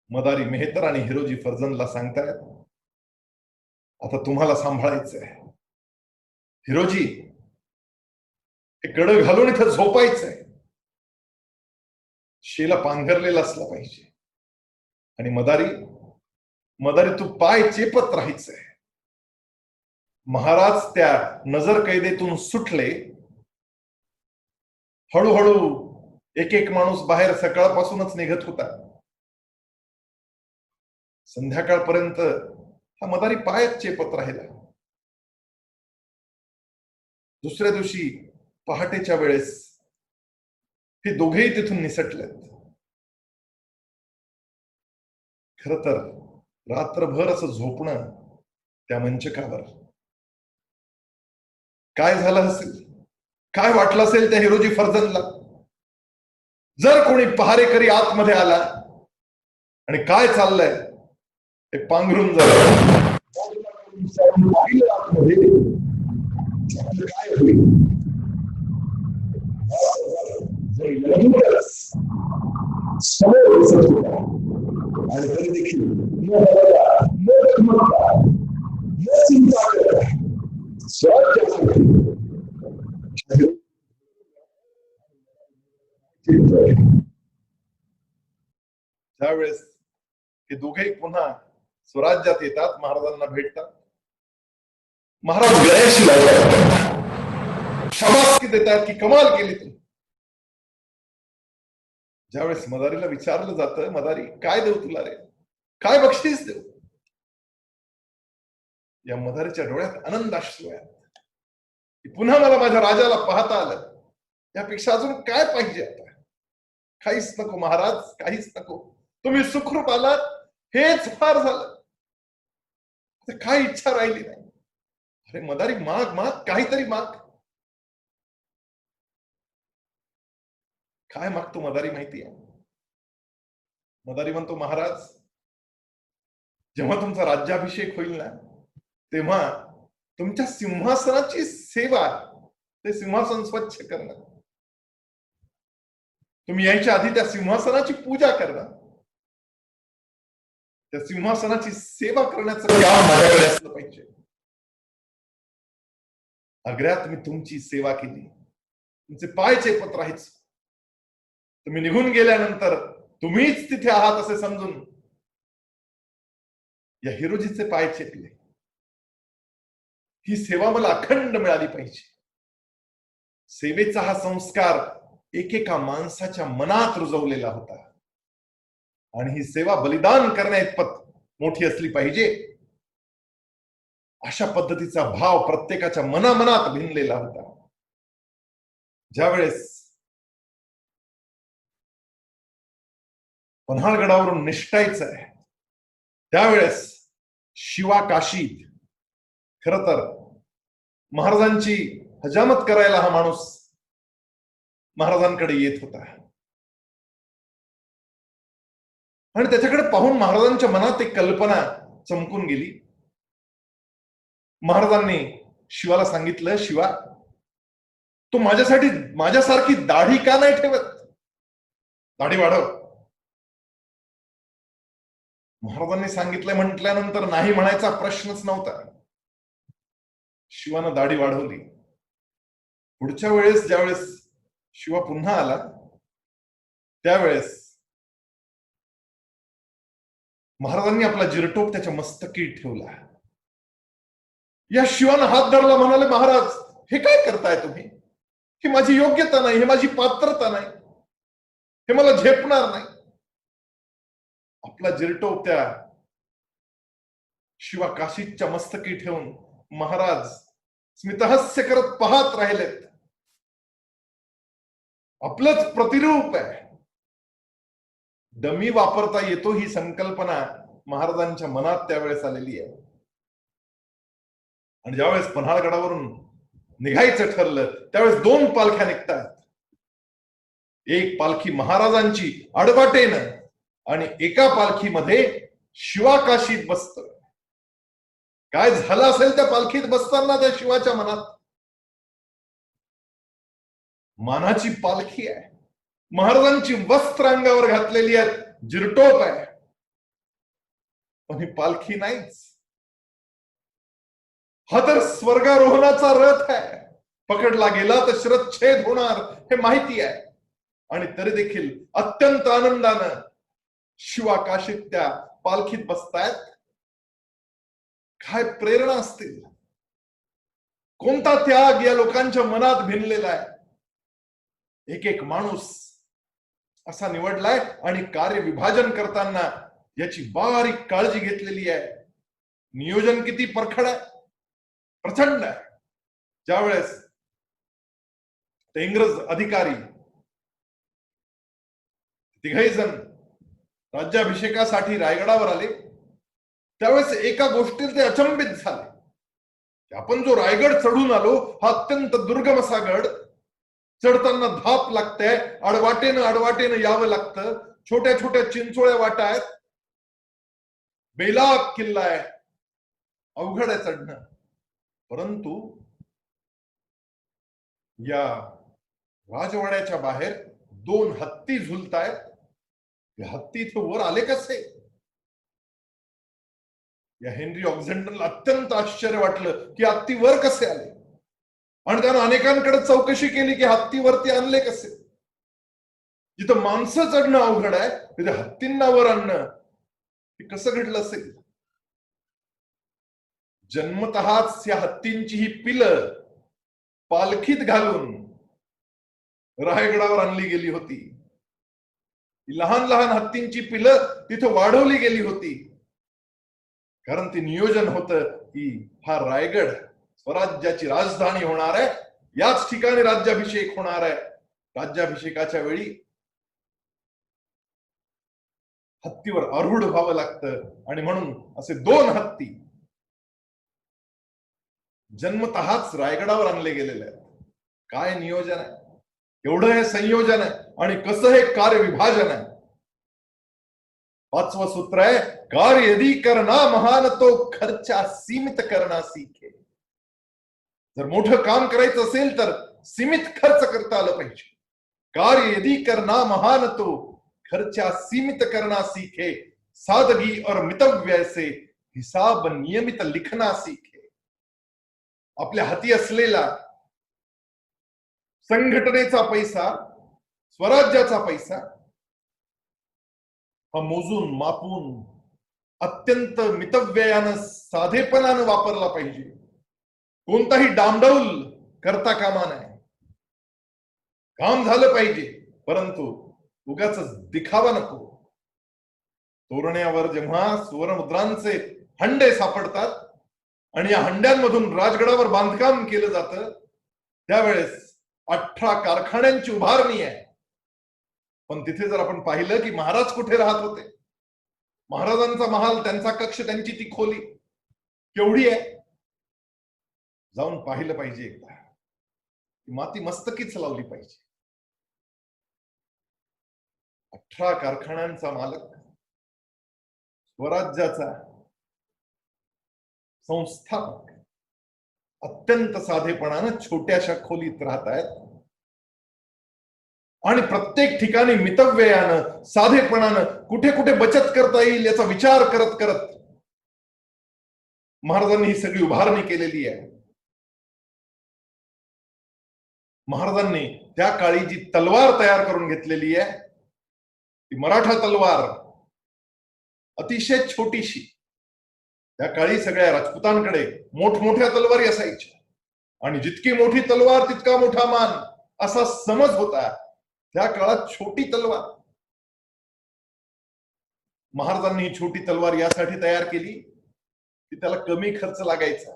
मदारी मेहतर आणि हिरोजी फर्जंदला सांगतायत, आता तुम्हाला सांभाळायचंय. हिरोजी, हे कड घालून इथं झोपायचंय, शेला पांघरलेला असला पाहिजे आणि मदारी तू पाय चेपत राहायचंय. महाराज त्या नजर कैदेतून सुटले. हळूहळू एक एक माणूस बाहेर सकाळपासूनच निघत होता. संध्याकाळपर्यंत हा मदारी पायच चेपत राहिला. दुसऱ्या दिवशी पहाटेच्या वेळेस हे दोघेही तिथून निसटलेत. खर तर रात्रभर असं झोपणं त्या मंचकावर, काय झालं असेल, काय वाटलं असेल त्या हिरोजी फर्जंदला. जर कोणी पहारेकरी आतमध्ये आला आणि काय चाललंय ते पांघरून झालं, काय होईल समोर दिसत होता आणि तरी देखील चिंता करत त्यावेळेस हे दोघेही पुन्हा स्वराज्यात येतात, महाराजांना भेटतात. महाराज गळ्याशी लावतात, शाबासकी देतात की कमाल केली तुम्ही. ज्यावेळेस मदारीला विचारलं जातं, मदारी काय देऊ तुला रे, काय बक्षीस देऊ, या मदारीच्या डोळ्यात आनंदाश्रू आहेत. पुन्हा मला माझ्या राजाला पाहता आलं, यापेक्षा अजून काय पाहिजे आता. काहीच नको महाराज, काहीच नको, तुम्ही सुखरूप आलात हेच फार झालं, काय इच्छा राहिली नाही. अरे मदारी, माग माग, काहीतरी माग. काय मागतो मदारी माहिती आहे? मदारी म्हणतो, महाराज, जेव्हा तुमचा राज्याभिषेक होईल ना, तेव्हा तुमच्या सिंहासनाची सेवा, ते सिंहासन स्वच्छ करणं, तुम्ही यायच्या आधी त्या सिंहासनाची पूजा करणं, त्या सिंहासनाची सेवा करण्याचं काम माझ्याकडे असलं पाहिजे. आग्र्यात मी तुमची सेवा केली, तुमचे पाय चेपत राहायचं, तुम्ही निघून गेल्यानंतर तुम्हीच तिथे आहात असे समजून या हिरोजीचे पाय चेपले. ही सेवा मला अखंड मिळाली पाहिजे. सेवेचा हा संस्कार एकेका माणसाच्या मनात रुजवलेला होता आणि ही सेवा बलिदान करण्याइतपत मोठी असली पाहिजे, अशा पद्धतीचा भाव प्रत्येकाच्या मनामनात भिनलेला होता. ज्यावेळेस पन्हाळगडावरून निष्ठायचं आहे, त्यावेळेस शिवा काशीद खर तर महाराजांची हजामत करायला हा माणूस महाराजांकडे येत होता आणि त्याच्याकडे पाहून महाराजांच्या मनात एक कल्पना चमकून गेली. महाराजांनी शिवाला सांगितलं, शिवा, तू माझ्यासाठी माझ्यासारखी दाढी का नाही ठेवत? दाढी वाढव. महाराजांनी सांगितलं म्हटल्यानंतर नाही म्हणायचा प्रश्नच नव्हता. शिवानं दाढी वाढवली. पुढच्या वेळेस ज्यावेळेस शिवा पुन्हा आला, त्यावेळेस महाराजांनी आपला जिरटोप त्याच्या मस्तकी ठेवला. या शिवानं हात धरला, म्हणाले, महाराज, हे काय करताय तुम्ही? ही माझी योग्यता नाही, हे माझी पात्रता नाही, हे मला झेपणार नाही. आपला जिरटोप त्या शिवा काशीदच्या मस्तकी ठेवून महाराज स्मितहास्य करत पाहत राहिलेत. आपलंच प्रतिरूप आहे, डमी वापरता येतो, ही संकल्पना महाराजांच्या मनात त्यावेळेस आलेली आहे. आणि ज्यावेळेस पन्हाळगडावरून निघायचं ठरलं, त्यावेळेस दोन पालख्या निघतात. एक पालखी महाराजांची आडवाटेनं आणि एका पालखीमध्ये शिवा काशीद बसतोय. काय झालं असेल त्या पालखीत बसताना त्या शिवाच्या मनात? मानाची पालखी आहे, महाराजांची वस्त्र अंगावर घातलेली आहेत, जिरटोप आहे, पण ही पालखी नाहीच. हा तर स्वर्गारोहणाचा रथ आहे, पकडला गेला तर शिरच्छेद होणार हे माहिती आहे. आणि तरी देखील अत्यंत आनंदानं शिवा काशीद त्या पालखीत बसतायत. काय प्रेरणा असतील, कोणता त्याग या लोकांच्या मनात भिनलेला आहे. एक एक माणूस असा निवडलाय आणि कार्य विभाजन करताना याची बारीक काळजी घेतलेली आहे. नियोजन किती परखड आहे, प्रचंड आहे. ज्यावेळेस ते इंग्रज अधिकारी तिघही जण राज्याभिषेकासाठी रायगडावर आले, त्यावेळेस एका गोष्टीत ते अचंबित झाले. आपण जो रायगड चढून आलो, हा अत्यंत दुर्गम असा गड, चढताना धाप लागते, आडवाटेनं यावं लागतं, छोट्या छोट्या चिंचोळ्या वाटा आहेत, बेलाग किल्ला आहे, अवघड आहे चढणं. परंतु या राजवाड्याच्या बाहेर दोन हत्ती झुलतायत. हे हत्ती इथे वर आले कसे? या हेनरी ऑक्झेंडरला अत्यंत आश्चर्य वाटलं की हत्ती वर कसे आले, आणि त्यानं अनेकांकडे चौकशी केली की हत्तीवरती आणले कसे. जिथं माणसं चढणं अवघड आहे, तिथे हत्तींना वर आणणं हे कसं घडलं असेल? जन्मतःच या हत्तींची ही पिलं पालखीत घालून रायगडावर आणली गेली होती. लहान लहान हत्तींची पिलं तिथे वाढवली गेली होती, कारण ते नियोजन होतं की हा रायगड स्वराज्याची राजधानी होणार आहे, याच ठिकाणी राज्याभिषेक होणार आहे. राज्याभिषेकाच्या वेळी हत्तीवर आरूढ व्हावं लागतं आणि म्हणून असे दोन हत्ती जन्मतःच रायगडावर आणले गेलेले आहेत. काय नियोजन आहे, एवढं हे संयोजन आहे, आणि कसं हे कार्य विभाजन आहे. पाचवं सूत्र आहे, कार्य यदि करना महान तो खर्चा सीमित करना सीखे. जर मोठं काम करायचं असेल तर सीमित खर्च करता आलं पाहिजे. कार्य यदि करना महान तो खर्चा सीमित करना सीखे. सादगी और मितव्यय से हिसाब नियमित लिखना सीखे. आपल्या हाती असलेला संघटनेचा पैसा, स्वराज्याचा पैसा हा मोजून मापून अत्यंत मितव्ययानं साधेपणानं वापरला पाहिजे. कोणताही डामडौल करता कामा नये. काम झालं पाहिजे परंतु उगाच दिखावा नको. तोरण्यावर जेव्हा सुवर्णमुद्रांचे हंडे सापडतात आणि या हंड्यांमधून राजगडावर बांधकाम केलं जातं त्यावेळेस 18 कारखान्यांची उभारणी आहे. पण तिथे जर आपण पाहिलं की महाराज कुठे राहत होते, महाराजांचा महाल, त्यांचा कक्ष, त्यांची ती खोली केवढी आहे, जाऊन पाहिलं पाहिजे एकदा. माती मस्तकीच लावली पाहिजे. 18 कारखान्यांचा मालक, स्वराज्याचा संस्थापक अत्यंत साधेपणानं छोट्याशा खोलीत राहत आहेत आणि प्रत्येक ठिकाणी मितव्ययानं साधेपणानं कुठे कुठे बचत करता येईल याचा विचार करत करत महाराजांनी ही सगळी उभारणी केलेली आहे. महाराजांनी त्या काळी जी तलवार तयार करून घेतलेली आहे ती मराठा तलवार अतिशय छोटीशी. त्या काळी सगळ्या राजपुतांकडे मोठमोठ्या तलवारी असायच्या आणि जितकी मोठी तलवार तितका मोठा मान असा समज होता. त्या काळात छोटी तलवार, महाराजांनी ही छोटी तलवार यासाठी तयार केली की त्याला कमी खर्च लागायचा,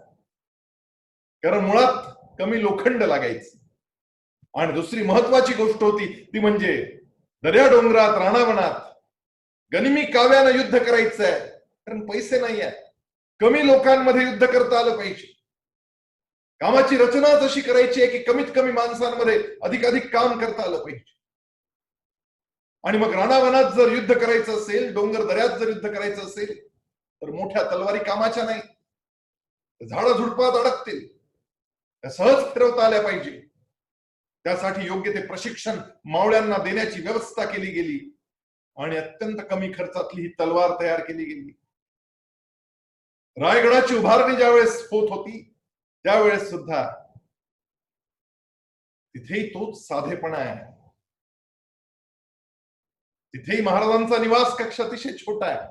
कारण मुळात कमी लोखंड लागायचं. आणि दुसरी महत्वाची गोष्ट होती ती म्हणजे दर्या डोंगरात, रानावनात गनिमी काव्यानं युद्ध करायचं आहे, कारण पैसे नाही आहेत. कमी लोकांमध्ये युद्ध करता आलं पाहिजे. कामाची रचना अशी करायची आहे की कमीत कमी माणसांमध्ये अधिकाधिक काम करता आलं पाहिजे. आणि मग रानावनात जर युद्ध करायचं असेल, डोंगर दऱ्यात जर युद्ध करायचं असेल तर मोठ्या तलवारी कामाच्या नाही, झाडाझुडपात अडकतील, त्या सहज फिरवता आल्या पाहिजे. त्यासाठी योग्य ते प्रशिक्षण मावळ्यांना देण्याची व्यवस्था केली गेली आणि अत्यंत कमी खर्चातली ही तलवार तयार केली गेली. रायगडाची उभारणी ज्यावेळेस होत होती त्यावेळेस सुद्धा तिथेही तोच साधेपणा आहे. तिथेही महाराजांचा निवास कक्ष अतिशय छोटा आहे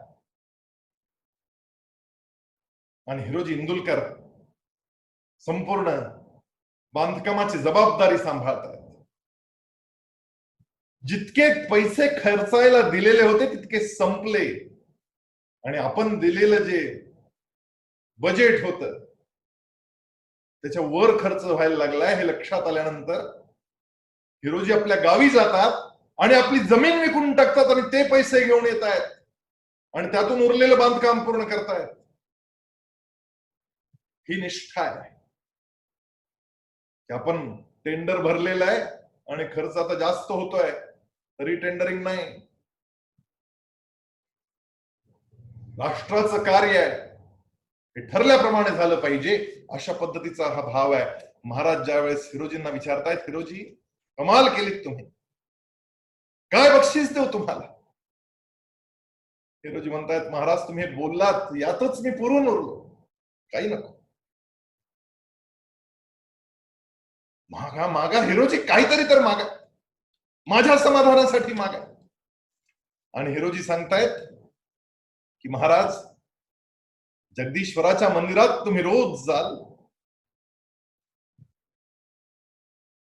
आणि हिरोजी इंदुलकर संपूर्ण बांधकामाची जबाबदारी सांभाळतात. जितके पैसे खर्चायला दिलेले होते तितके संपले आणि आपण दिलेलं जे बजेट होतं त्याच्या वर खर्च व्हायला लागलाय हे लक्षात आल्यानंतर हिरोजी आपल्या गावी जातात आणि आपली जमीन विकून टाकतात आणि ते पैसे घेऊन येत आहेत आणि त्यातून उरलेलं बांधकाम पूर्ण करतायत. ही निष्ठा आहे की आपण टेंडर भरलेलं आहे आणि खर्च आता जास्त होतोय तरी टेंडरिंग नाही. राष्ट्राचं कार्य आहे हे ठरल्याप्रमाणे झालं पाहिजे, अशा पद्धतीचा हा भाव आहे. महाराज ज्यावेळेस हिरोजींना विचारतायत, हिरोजी कमाल केलीत तुम्ही, काय बक्षीस देऊ तुम्हाला? हिरोजी म्हणतायत, महाराज तुम्ही बोललात यातच मी पुरून उरलो, काही नको. मागा मागा हिरोजी, काहीतरी तर मागा, माझ्या समाधानासाठी मागा. आणि हिरोजी सांगतायत की महाराज जगदीश्वराच्या मंदिरात तुम्ही रोज जाल,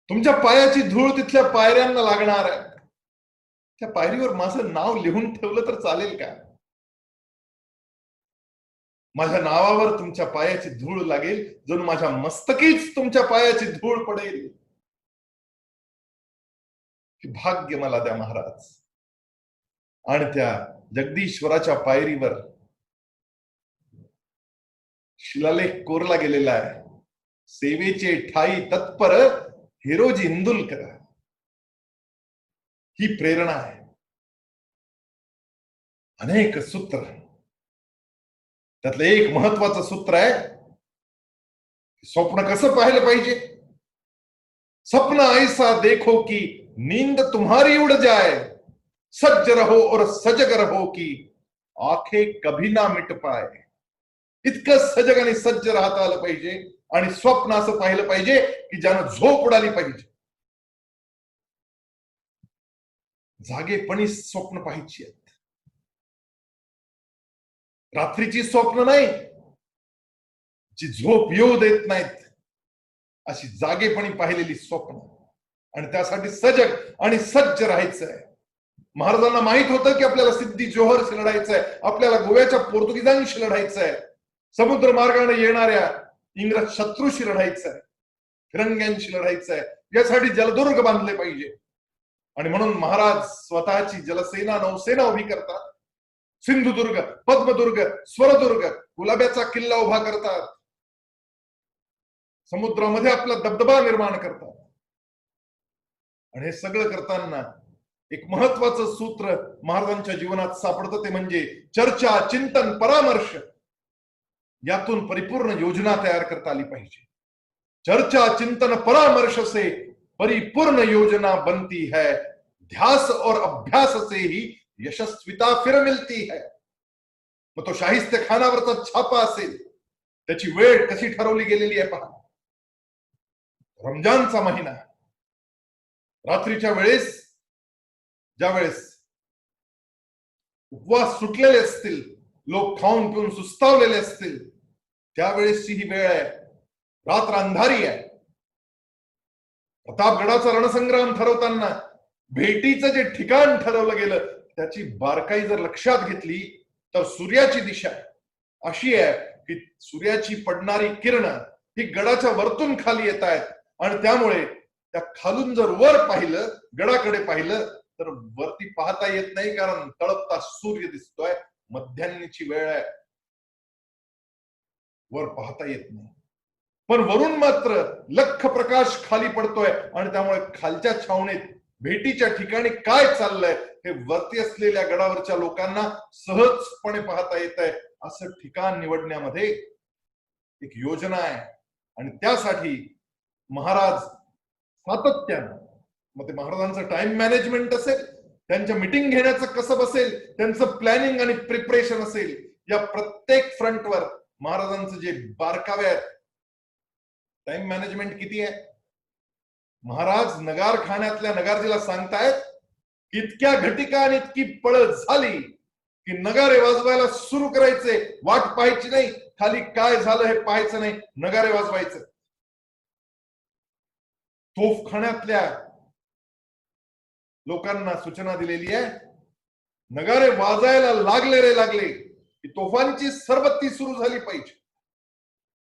तुमच्या पायाची धूळ तिथल्या पायऱ्यांना लागणार आहे, त्या पायरीवर माझं नाव लिहून ठेवलं तर चालेल का? माझ्या नावावर तुमच्या पायाची धूळ लागेल, जणू माझ्या मस्तकीच तुमच्या पायाची धूळ पडेल. भाग्य मला द्या महाराज. आणि त्या जगदीश्वराच्या पायरीवर शिलालेख कोरला गेलेला आहे, सेवेचे ठाई तत्पर हिरोजी इंदुलकर. ही प्रेरणा आहे. अनेक सूत्र, त्यातलं एक महत्वाचं सूत्र आहे, स्वप्न कसं पाहिलं पाहिजे. सपना ऐसा देखो कि नींद तुम्हारी उड़ जाए, सज्ज रहो और सजग रहो की आंखें कभी ना मिट पाए. इतकं सजग आणि सज्ज राहता आलं पाहिजे आणि स्वप्न असं पाहिलं पाहिजे की ज्यानं झोप उडाली पाहिजे. जागेपणी स्वप्न पाहायची आहेत, रात्रीची स्वप्न नाही जी झोप येऊ देत नाहीत, अशी जागेपणी पाहिलेली स्वप्न. आणि त्यासाठी सजग आणि सज्ज राहायचं आहे. महाराजांना माहित होतं की आपल्याला सिद्धी जोहरशी लढायचंय, आपल्याला गोव्याच्या पोर्तुगीजांशी लढायचंय, समुद्र मार्गाने येणाऱ्या इंग्रज शत्रूशी लढायचंय, फिरंग्यांशी लढायचंय. यासाठी जलदुर्ग बांधले पाहिजे. आणि म्हणून महाराज स्वतःची जलसेना नौसेना उभी करतात. सिंधुदुर्ग, पद्मदुर्ग, स्वरदुर्ग, गुलाब्याचा किल्ला उभा करतात. समुद्रामध्ये आपला दबदबा निर्माण करतात. आणि हे सगळं करताना एक महत्वाचं सूत्र महाराजांच्या जीवनात सापडतं, ते म्हणजे चर्चा, चिंतन, परामर्श. यातून परिपूर्ण योजना तयार करता आली पाहिजे. चर्चा, चिंतन, परामर्श से परिपूर्ण योजना बनती है. ध्यास और अभ्यास से ही यशस्विता फिर मिलती है. मग तो शाहिस्ते खानावरचा छापा असेल, त्याची वेळ कशी ठरवली गेलेली आहे पहा. रमजानचा महिना, रात्रीच्या वेळेस ज्यावेळेस उपवास सुटलेले असतील, लोक खाऊन पिऊन सुस्तावलेले असतील, त्यावेळेसची ही वेळ आहे. रात्र अंधारी आहे. प्रतापगडाचा रणसंग्राम ठरवताना भेटीचं जे ठिकाण ठरवलं गेलं त्याची बारकाई जर लक्षात घेतली तर सूर्याची दिशा अशी आहे की सूर्याची पडणारी किरण ही गडाच्या वरतून खाली येत आहेत. आणि त्यामुळे त्या खालून जर वर पाहिलं, गडाकडे पाहिलं, तर वरती पाहता येत नाही, कारण तळपता सूर्य दिसतोय. मध्यान्नीची वेळ आहे, वर पाहता येत नाही. पण वरून मात्र लख प्रकाश खाली पडतोय आणि त्यामुळे खालच्या छावणीत भेटीच्या ठिकाणी काय चाललंय हे वरती असलेल्या गडावरच्या लोकांना सहजपणे पाहता येत आहे. असं ठिकाण निवडण्यामध्ये एक योजना आहे. आणि त्यासाठी महाराज सातत्यानं, मग ते महाराजांचं टाइम मॅनेजमेंट असेल, त्यांच्या मीटिंग घेण्याचं कसं बसेल, त्यांचं प्लॅनिंग आणि प्रिपरेशन असेल, या प्रत्येक फ्रंटवर महाराजांचं जे बारकावे आहेत. टाइम मॅनेजमेंट किती आहे? महाराज नगारखान्यातल्या नगारजीला सांगतायत, इतक्या घटिका आणि इतकी पळ झाली की नगारे वाजवायला सुरू करायचे, वाट पाहायची नाही, खाली काय झालं हे पाहायचं नाही, नगारे वाजवायचं. तोफखान्यातल्या लोकांना सूचना दिलेली आहे, नगारे वाजायला लागले रे लागले की तोफांची सरबत्ती सुरू झाली पाहिजे.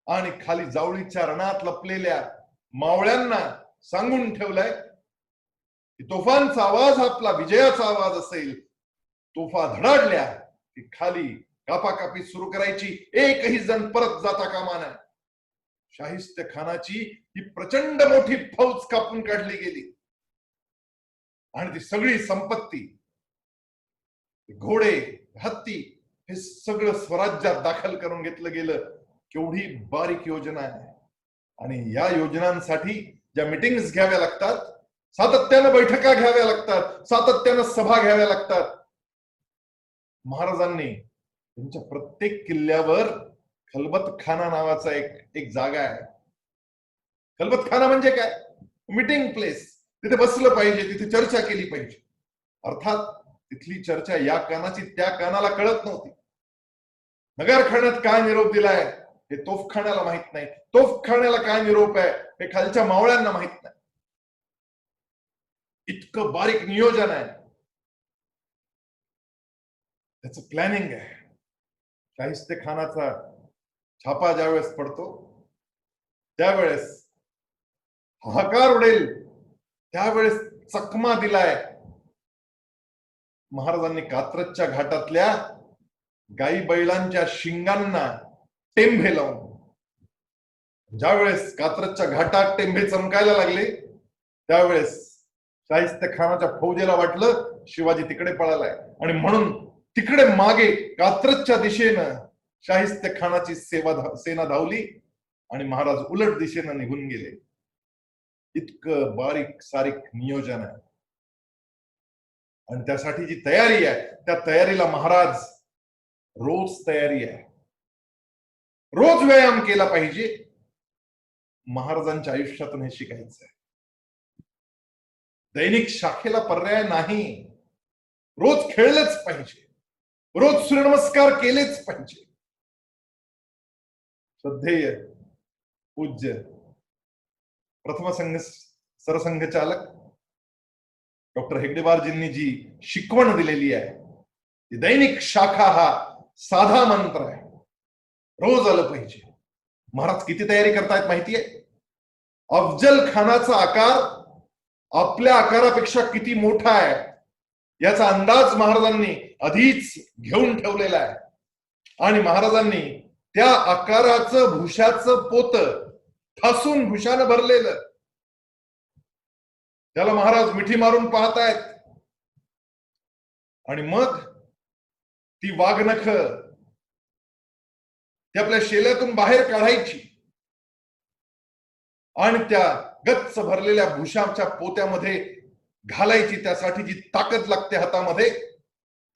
आणि खाली जावळीच्या रणात लपलेल्या मावळ्यांना सांगून ठेवलंय की तोफांचा आवाज आपला विजयाचा आवाज असेल. तोफा धडाडल्या की खाली कापाकापी सुरू करायची, एकही जण परत जाता कामा नये. शाहिस्ते खानाची ही प्रचंड मोठी फौज कापून काढली गेली आणि ती सगळी संपत्ती, घोडे, हत्ती हे सगळं स्वराज्यात दाखल करून घेतलं गेलं. केवढी बारीक योजना आहे. आणि या योजनांसाठी ज्या मीटिंग्स घ्याव्या लागतात, सातत्यानं बैठका घ्याव्या लागतात, सातत्यानं सभा घ्याव्या लागतात. महाराजांनी त्यांच्या प्रत्येक किल्ल्यावर खलबत खाना नावाचा एक जागा आहे. खलबत खाना म्हणजे काय? Meeting place. तिथे बसलं पाहिजे, तिथे चर्चा केली पाहिजे. अर्थात तिथली चर्चा या कानाची त्या कानाला कळत नव्हती. नगारखान्यात काय निरोप दिलाय हे तोफखान्याला माहित नाही, तोफखान्याला काय निरोप आहे हे खालच्या मावळ्यांना माहित नाही. इतकं बारीक नियोजन आहे, त्याचं प्लॅनिंग आहे. शाहिस्ते खानाचा छापा ज्यावेळेस पडतो त्यावेळेस हाहाकार उडेल, त्यावेळेस चकमा दिलाय. महाराजांनी कात्रजच्या घाटातल्या गाई बैलांच्या शिंगांना टेंभे लावून, ज्यावेळेस कात्रजच्या घाटात टेंभे चमकायला लागले त्यावेळेस शाहिस्ते खानाच्या फौजेला वाटलं शिवाजी तिकडे पळालाय आणि म्हणून तिकडे मागे कात्रजच्या दिशेनं शाहिस्ते खानाची सेना धावली आणि महाराज उलट दिशेनं निघून गेले. इतकं बारीक सारीक नियोजन आहे. आणि त्यासाठी जी तयारी आहे त्या तयारीला महाराज रोज तयारी आहे. रोज व्यायाम केला पाहिजे. महाराजांच्या आयुष्यातून हे शिकायचं आहे. दैनिक शाखेला पर्याय नाही. रोज खेळलेच पाहिजे. रोज सूर्यनमस्कार केलेच पाहिजे. श्रद्धेय पूज्य प्रथम सरसंघचालक डॉक्टर हेगडेवारजींनी जी शिकवण दिलेली आहे ती दैनिक शाखा हा साधा मंत्र आहे. रोज आलं पाहिजे. महाराज किती तयारी करतायत माहितीये? अफजल खानाचा आकार आपल्या आकारापेक्षा किती मोठा आहे याचा अंदाज महाराजांनी आधीच घेऊन ठेवलेला आहे. आणि महाराजांनी त्या आकाराचं भुशाचं पोत ठासून भुशानं भरलेलं त्याला महाराज मिठी मारून पाहतायत. आणि मग ती वाघनख ती आपल्या शेल्यातून बाहेर काढायची आणि त्या गच्च भरलेल्या भुशाच्या पोत्यामध्ये घालायची. त्यासाठी जी ताकद लागते हातामध्ये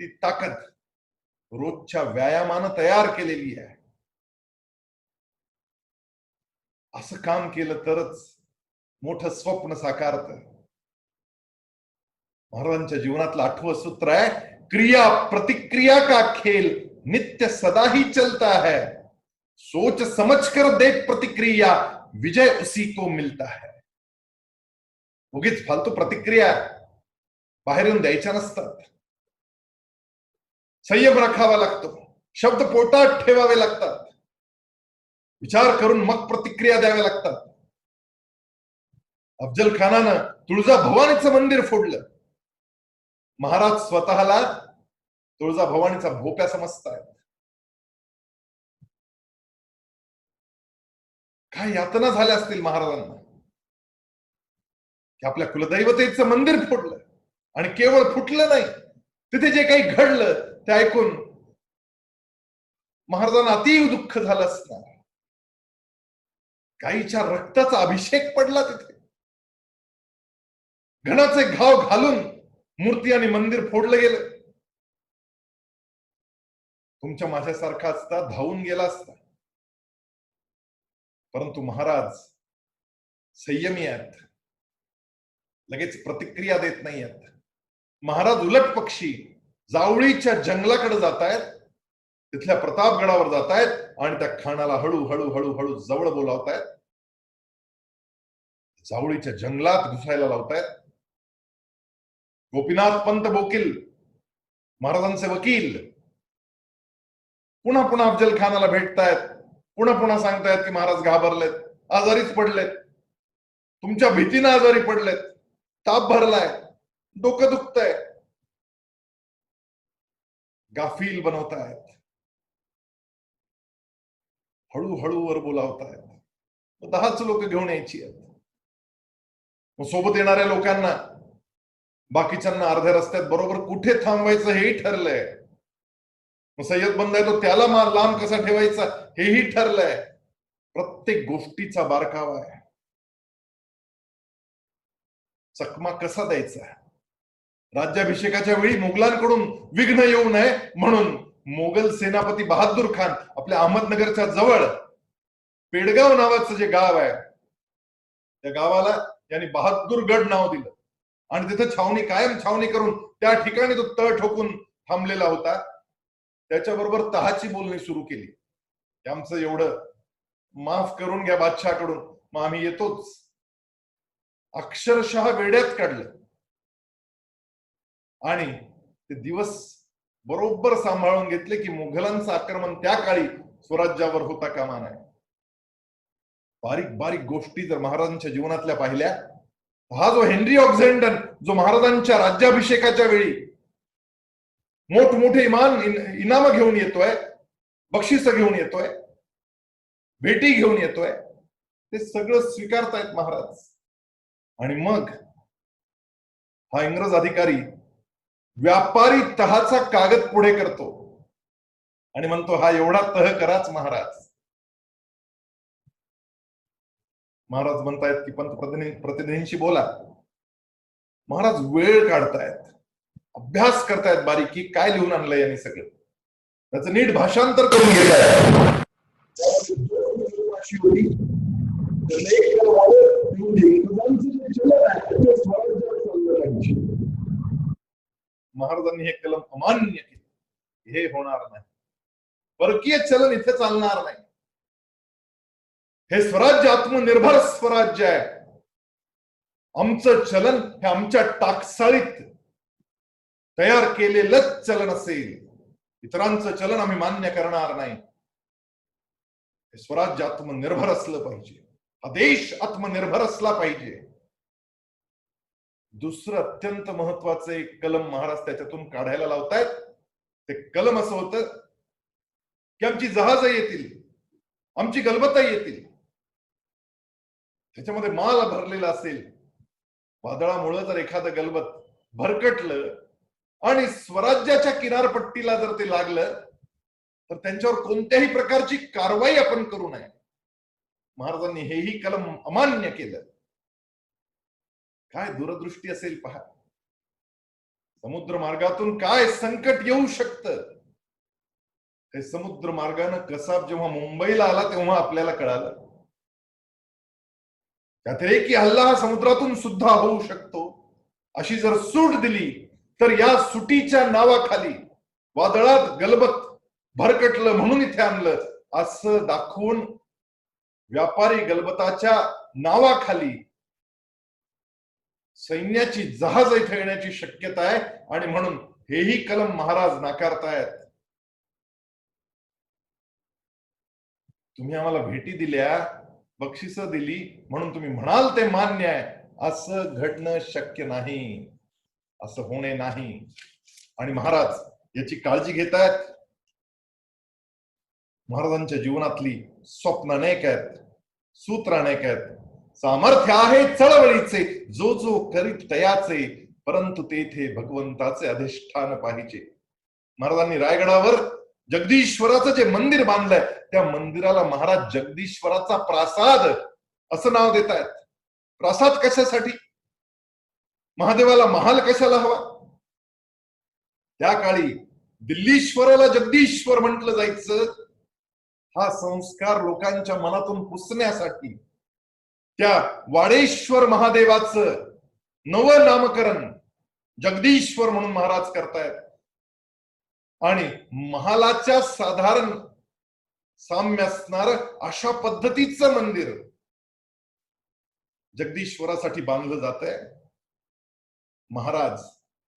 ती ताकद रोजच्या व्यायामानं तयार केलेली आहे. असं काम केलं तरच मोठं स्वप्न साकारतं. महाराजांच्या जीवनातलं 8वं सूत्र आहे, क्रिया प्रतिक्रिया का खेल नित्य सदा ही चलता है. सोच समझकर दे प्रतिक्रिया विजय उसी को मिलता है. उगीच फालतू प्रतिक्रिया बाहेर येऊन द्यायच्या नसतात. संयम राखावा लागतो. शब्द पोटात ठेवावे लागतात. विचार करून मग प्रतिक्रिया द्याव्या लागतात. अफजल खानानं तुळजाभवानीचं मंदिर फोडलं. महाराज स्वतःला तुळजाभवानीचा भोप्या समजतायत. काय यातना झाल्या असतील महाराजांना की आपल्या कुलदैवतेचं मंदिर फोडलं. आणि केवळ फुटलं नाही, तिथे जे काही घडलं ते ऐकून महाराजांना अतीव दुःख झालं असणार. गाईच्या रक्ताचा अभिषेक पडला तिथे. घणाचे घाव घालून मूर्ती आणि मंदिर फोडलं गेलं. तुमच्या माझ्यासारखा असता धावून गेला असता. परंतु महाराज संयमी आहेत. लगेच प्रतिक्रिया देत नाही आहेत. महाराज उलट पक्षी जावळीच्या जंगलाकडे जातायत. तिथल्या प्रतापगडावर जातायत आणि त्या खानाला हळूहळू हळूहळू जवळ बोलावतायत. जावळीच्या जंगलात घुसायला लावतायत. गोपीनाथ पंत बोकील महाराजांचे वकील पुन्हा पुन्हा अफजल खानाला भेटतायत. पुन्हा पुन्हा सांगतायत की महाराज घाबरलेत, आजारीच पडलेत, तुमच्या भीतीनं आजारी पडलेत, ताप भरलाय, डोकं दुखतंय. गाफील बनवतायत. हळूहळू वर बोलावतायत. 10च लोक घेऊन यायची आहेत. मग सोबत येणाऱ्या लोकांना बाकीच्यांना अर्ध्या रस्त्यात बरोबर कुठे थांबवायचं हेही ठरलंय. मग सय्यद बंद आहे तो त्याला लांब कसा ठेवायचा हेही ठरलंय. प्रत्येक गोष्टीचा बारकावा आहे. चकमा कसा द्यायचा. राज्याभिषेकाच्या वेळी मुघलांकडून विघ्न येऊ नये म्हणून मोगल सेनापती बहादूर खान आपल्या अहमदनगरच्या जवळ पेडगाव नावाचं जे गाव आहे त्या गावाला यांनी बहादूरगड नाव दिलं. आणि तिथे कायम छावणी करून त्या ठिकाणी तो तळ ठोकून थांबलेला होता. त्याच्याबरोबर तहाची बोलणी सुरू केली की आमचं एवढं माफ करून घ्या बादशाहकडून, मग आम्ही येतोच. अक्षरशः वेड्यात काढलं. आणि ते दिवस बरोबर सांभाळून घेतले की मुघलांचं आक्रमण त्या काळी स्वराज्यावर होता कामा नये. बारीक बारीक गोष्टी जर महाराजांच्या जीवनातल्या पाहिल्या, हा जो हेनरी ऑक्झेंडन जो महाराजांच्या राज्याभिषेकाच्या वेळी मोठमोठे इनाम घेऊन येतोय, बक्षिस घेऊन येतोय, भेटी घेऊन येतोय, ते सगळं स्वीकारतायत महाराज. आणि मग हा इंग्रज अधिकारी व्यापारी तहाचा कागद पुढे करतो आणि म्हणतो हा एवढा तह कराच महाराज. महाराज म्हणतायत की प्रतिनिधींशी बोला. महाराज वेळ काढतायत, अभ्यास करतायत बारीकी, काय लिहून आणलंय यांनी सगळं, त्याचं नीट भाषांतर करून घेतायत. महाराजांनी हे कलम अमान्य केले. हे होणार नाही, परकीय चलन इथे चालणार नाही. हे स्वराज्य आत्मनिर्भर स्वराज्य आहे. आमचं चलन हे आमच्या टाकसाळीत तयार केलेलंच चलन असेल, इतरांचं चलन आम्ही मान्य करणार नाही. हे स्वराज्य आत्मनिर्भर असलं पाहिजे, हा देश आत्मनिर्भर असला पाहिजे. दुसरं अत्यंत महत्वाचं एक कलम महाराज त्याच्यातून काढायला लावतायत. ते कलम असं होतं की आमची जहाजं येतील, आमची गलबता येतील, त्याच्यामध्ये माल भरलेला असेल. वादळामुळे जर एखादं गलबत भरकटलं आणि स्वराज्याच्या किनारपट्टीला जर ते लागलं तर त्यांच्यावर कोणत्याही प्रकारची कारवाई आपण करू नये. महाराजांनी हेही कलम अमान्य केलं. काय दूरदृष्टी असेल पहा. समुद्र मार्गातून काय संकट येऊ शकतं हे समुद्र मार्गानं कसाब जेव्हा मुंबईला आला तेव्हा आपल्याला कळालं. त्यातही हल्ला हा समुद्रातून सुद्धा होऊ शकतो. अशी जर सूट दिली तर या सुटीच्या नावाखाली वादळात गलबत भरकटलं म्हणून इथे आणलं असं दाखवून व्यापारी गलबताच्या नावाखाली सैन्याची जहाज इथे येण्याची शक्यता आहे. आणि म्हणून हेही कलम महाराज नाकारतायत. तुम्ही आम्हाला भेटी दिल्या, बक्षिसं दिली म्हणून तुम्ही म्हणाल ते मान्य आहे, असं घडणं शक्य नाही, असं होणे नाही. आणि महाराज याची काळजी घेतायत. महाराजांच्या जीवनातली स्वप्न अनेक आहेत, सूत्र अनेक आहेत. सामर्थ्य आहे चळवळीचे, जो जो करीत तयाचे, परंतु तेथे भगवंताचे अधिष्ठान पाहिजे. महाराजांनी रायगडावर जगदीश्वराचं जे मंदिर बांधलंय त्या मंदिराला महाराज जगदीश्वराचा प्रासाद असं नाव देत आहेत. प्रासाद कशासाठी? महादेवाला महाल कशाला हवा? त्या काळी दिल्लीश्वराला जगदीश्वर म्हटलं जायचं. हा संस्कार लोकांच्या मनातून पुसण्यासाठी त्या वाडेश्वर महादेवाचं नवं नामकरण जगदीश्वर म्हणून महाराज करतायत. आणि महालाच्या साधारण साम्य असणार अशा पद्धतीचं मंदिर जगदीश्वरासाठी बांधलं जात आहे. महाराज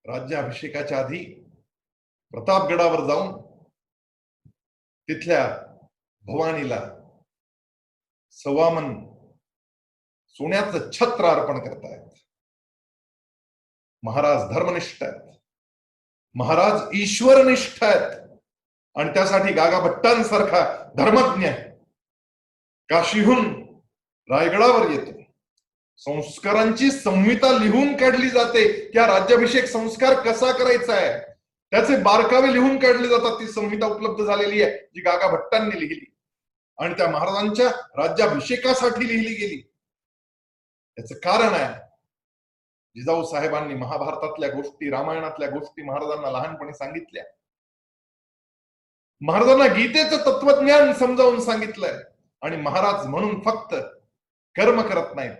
राज्याभिषेकाच्या आधी प्रतापगडावर जाऊन तिथल्या भवानीला सवामन सोन्याचं छत्र अर्पण करतायत. महाराज धर्मनिष्ठ आहेत, महाराज ईश्वरनिष्ठ आहेत. आणि त्यासाठी गागा भट्टांसारखा धर्मज्ञ काशीहून रायगडावर येतो. संस्कारांची संहिता लिहून काढली जाते. त्या राज्याभिषेक संस्कार कसा करायचा आहे त्याचे बारकावे लिहून काढले जातात. ती संहिता उपलब्ध झालेली आहे जी गागा भट्टांनी लिहिली आणि त्या महाराजांच्या राज्याभिषेकासाठी लिहिली गेली. याचं कारण आहे जिजाऊ साहेबांनी महाभारतातल्या गोष्टी, रामायणातल्या गोष्टी महाराजांना लहानपणी सांगितल्या. महाराजांना गीतेचं तत्वज्ञान समजावून सांगितलंय. आणि महाराज म्हणून फक्त कर्म करत नाहीत,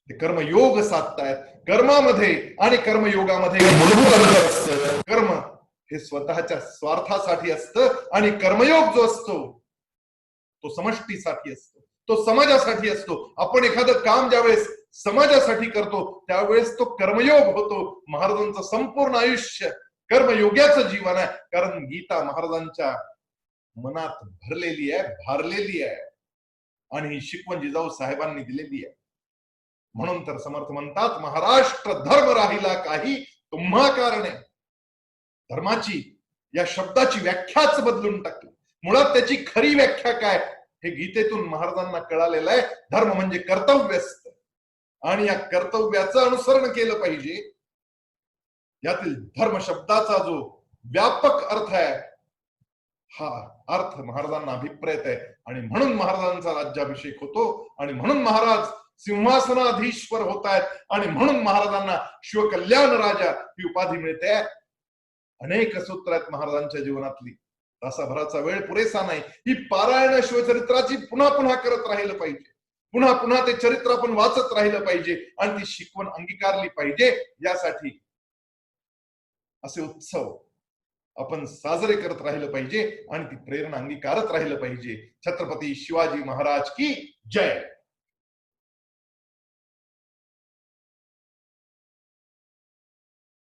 ते कर्मयोग साधतायत. कर्मामध्ये आणि कर्मयोगामध्ये मूलभूत अंतर असतं. कर्म हे स्वतःच्या स्वार्थासाठी असतं आणि कर्मयोग जो असतो तो समष्टीसाठी असतो, तो समाजासाठी असतो. आपण एखादं काम ज्यावेळेस समाजासाठी करतो त्यावेळेस तो कर्मयोग होतो. महाराजांचं संपूर्ण आयुष्य कर्मयोग्याचं जीवन आहे. कारण गीता महाराजांच्या मनात भरलेली आहे, भारलेली आहे आणि ही शिकवण जिजाऊ साहेबांनी दिलेली आहे. म्हणून तर समर्थ म्हणतात महाराष्ट्र धर्म राहिला काही तुम्हा कारणे. धर्माची या शब्दाची व्याख्याच बदलून टाकली. मुळात त्याची खरी व्याख्या काय हे गीतेतून महाराजांना कळालेलं आहे. धर्म म्हणजे कर्तव्य असतं आणि या कर्तव्याचं अनुसरण केलं पाहिजे. यातील धर्म शब्दाचा जो व्यापक अर्थ आहे हा अर्थ महाराजांना अभिप्रेत आहे आणि म्हणून महाराजांचा राज्याभिषेक होतो आणि म्हणून महाराज सिंहासनाधीश्वर होत आहेत आणि म्हणून महाराजांना शिवकल्याण राजा ही उपाधी मिळते. अनेक सूत्र आहेत महाराजांच्या जीवनातली, तासाभराचा वेळ पुरेसा नाही. ही पारायण शिवचरित्राची पुन्हा पुन्हा करत राहिलं पाहिजे, पुन्हा पुन्हा ते चरित्र आपण वाचत राहिलं पाहिजे आणि ती शिकवण अंगीकारली पाहिजे. यासाठी असे उत्सव आपण साजरे करत राहिलं पाहिजे आणि ती प्रेरणा अंगीकारत राहिलं पाहिजे. छत्रपती शिवाजी महाराज की जय.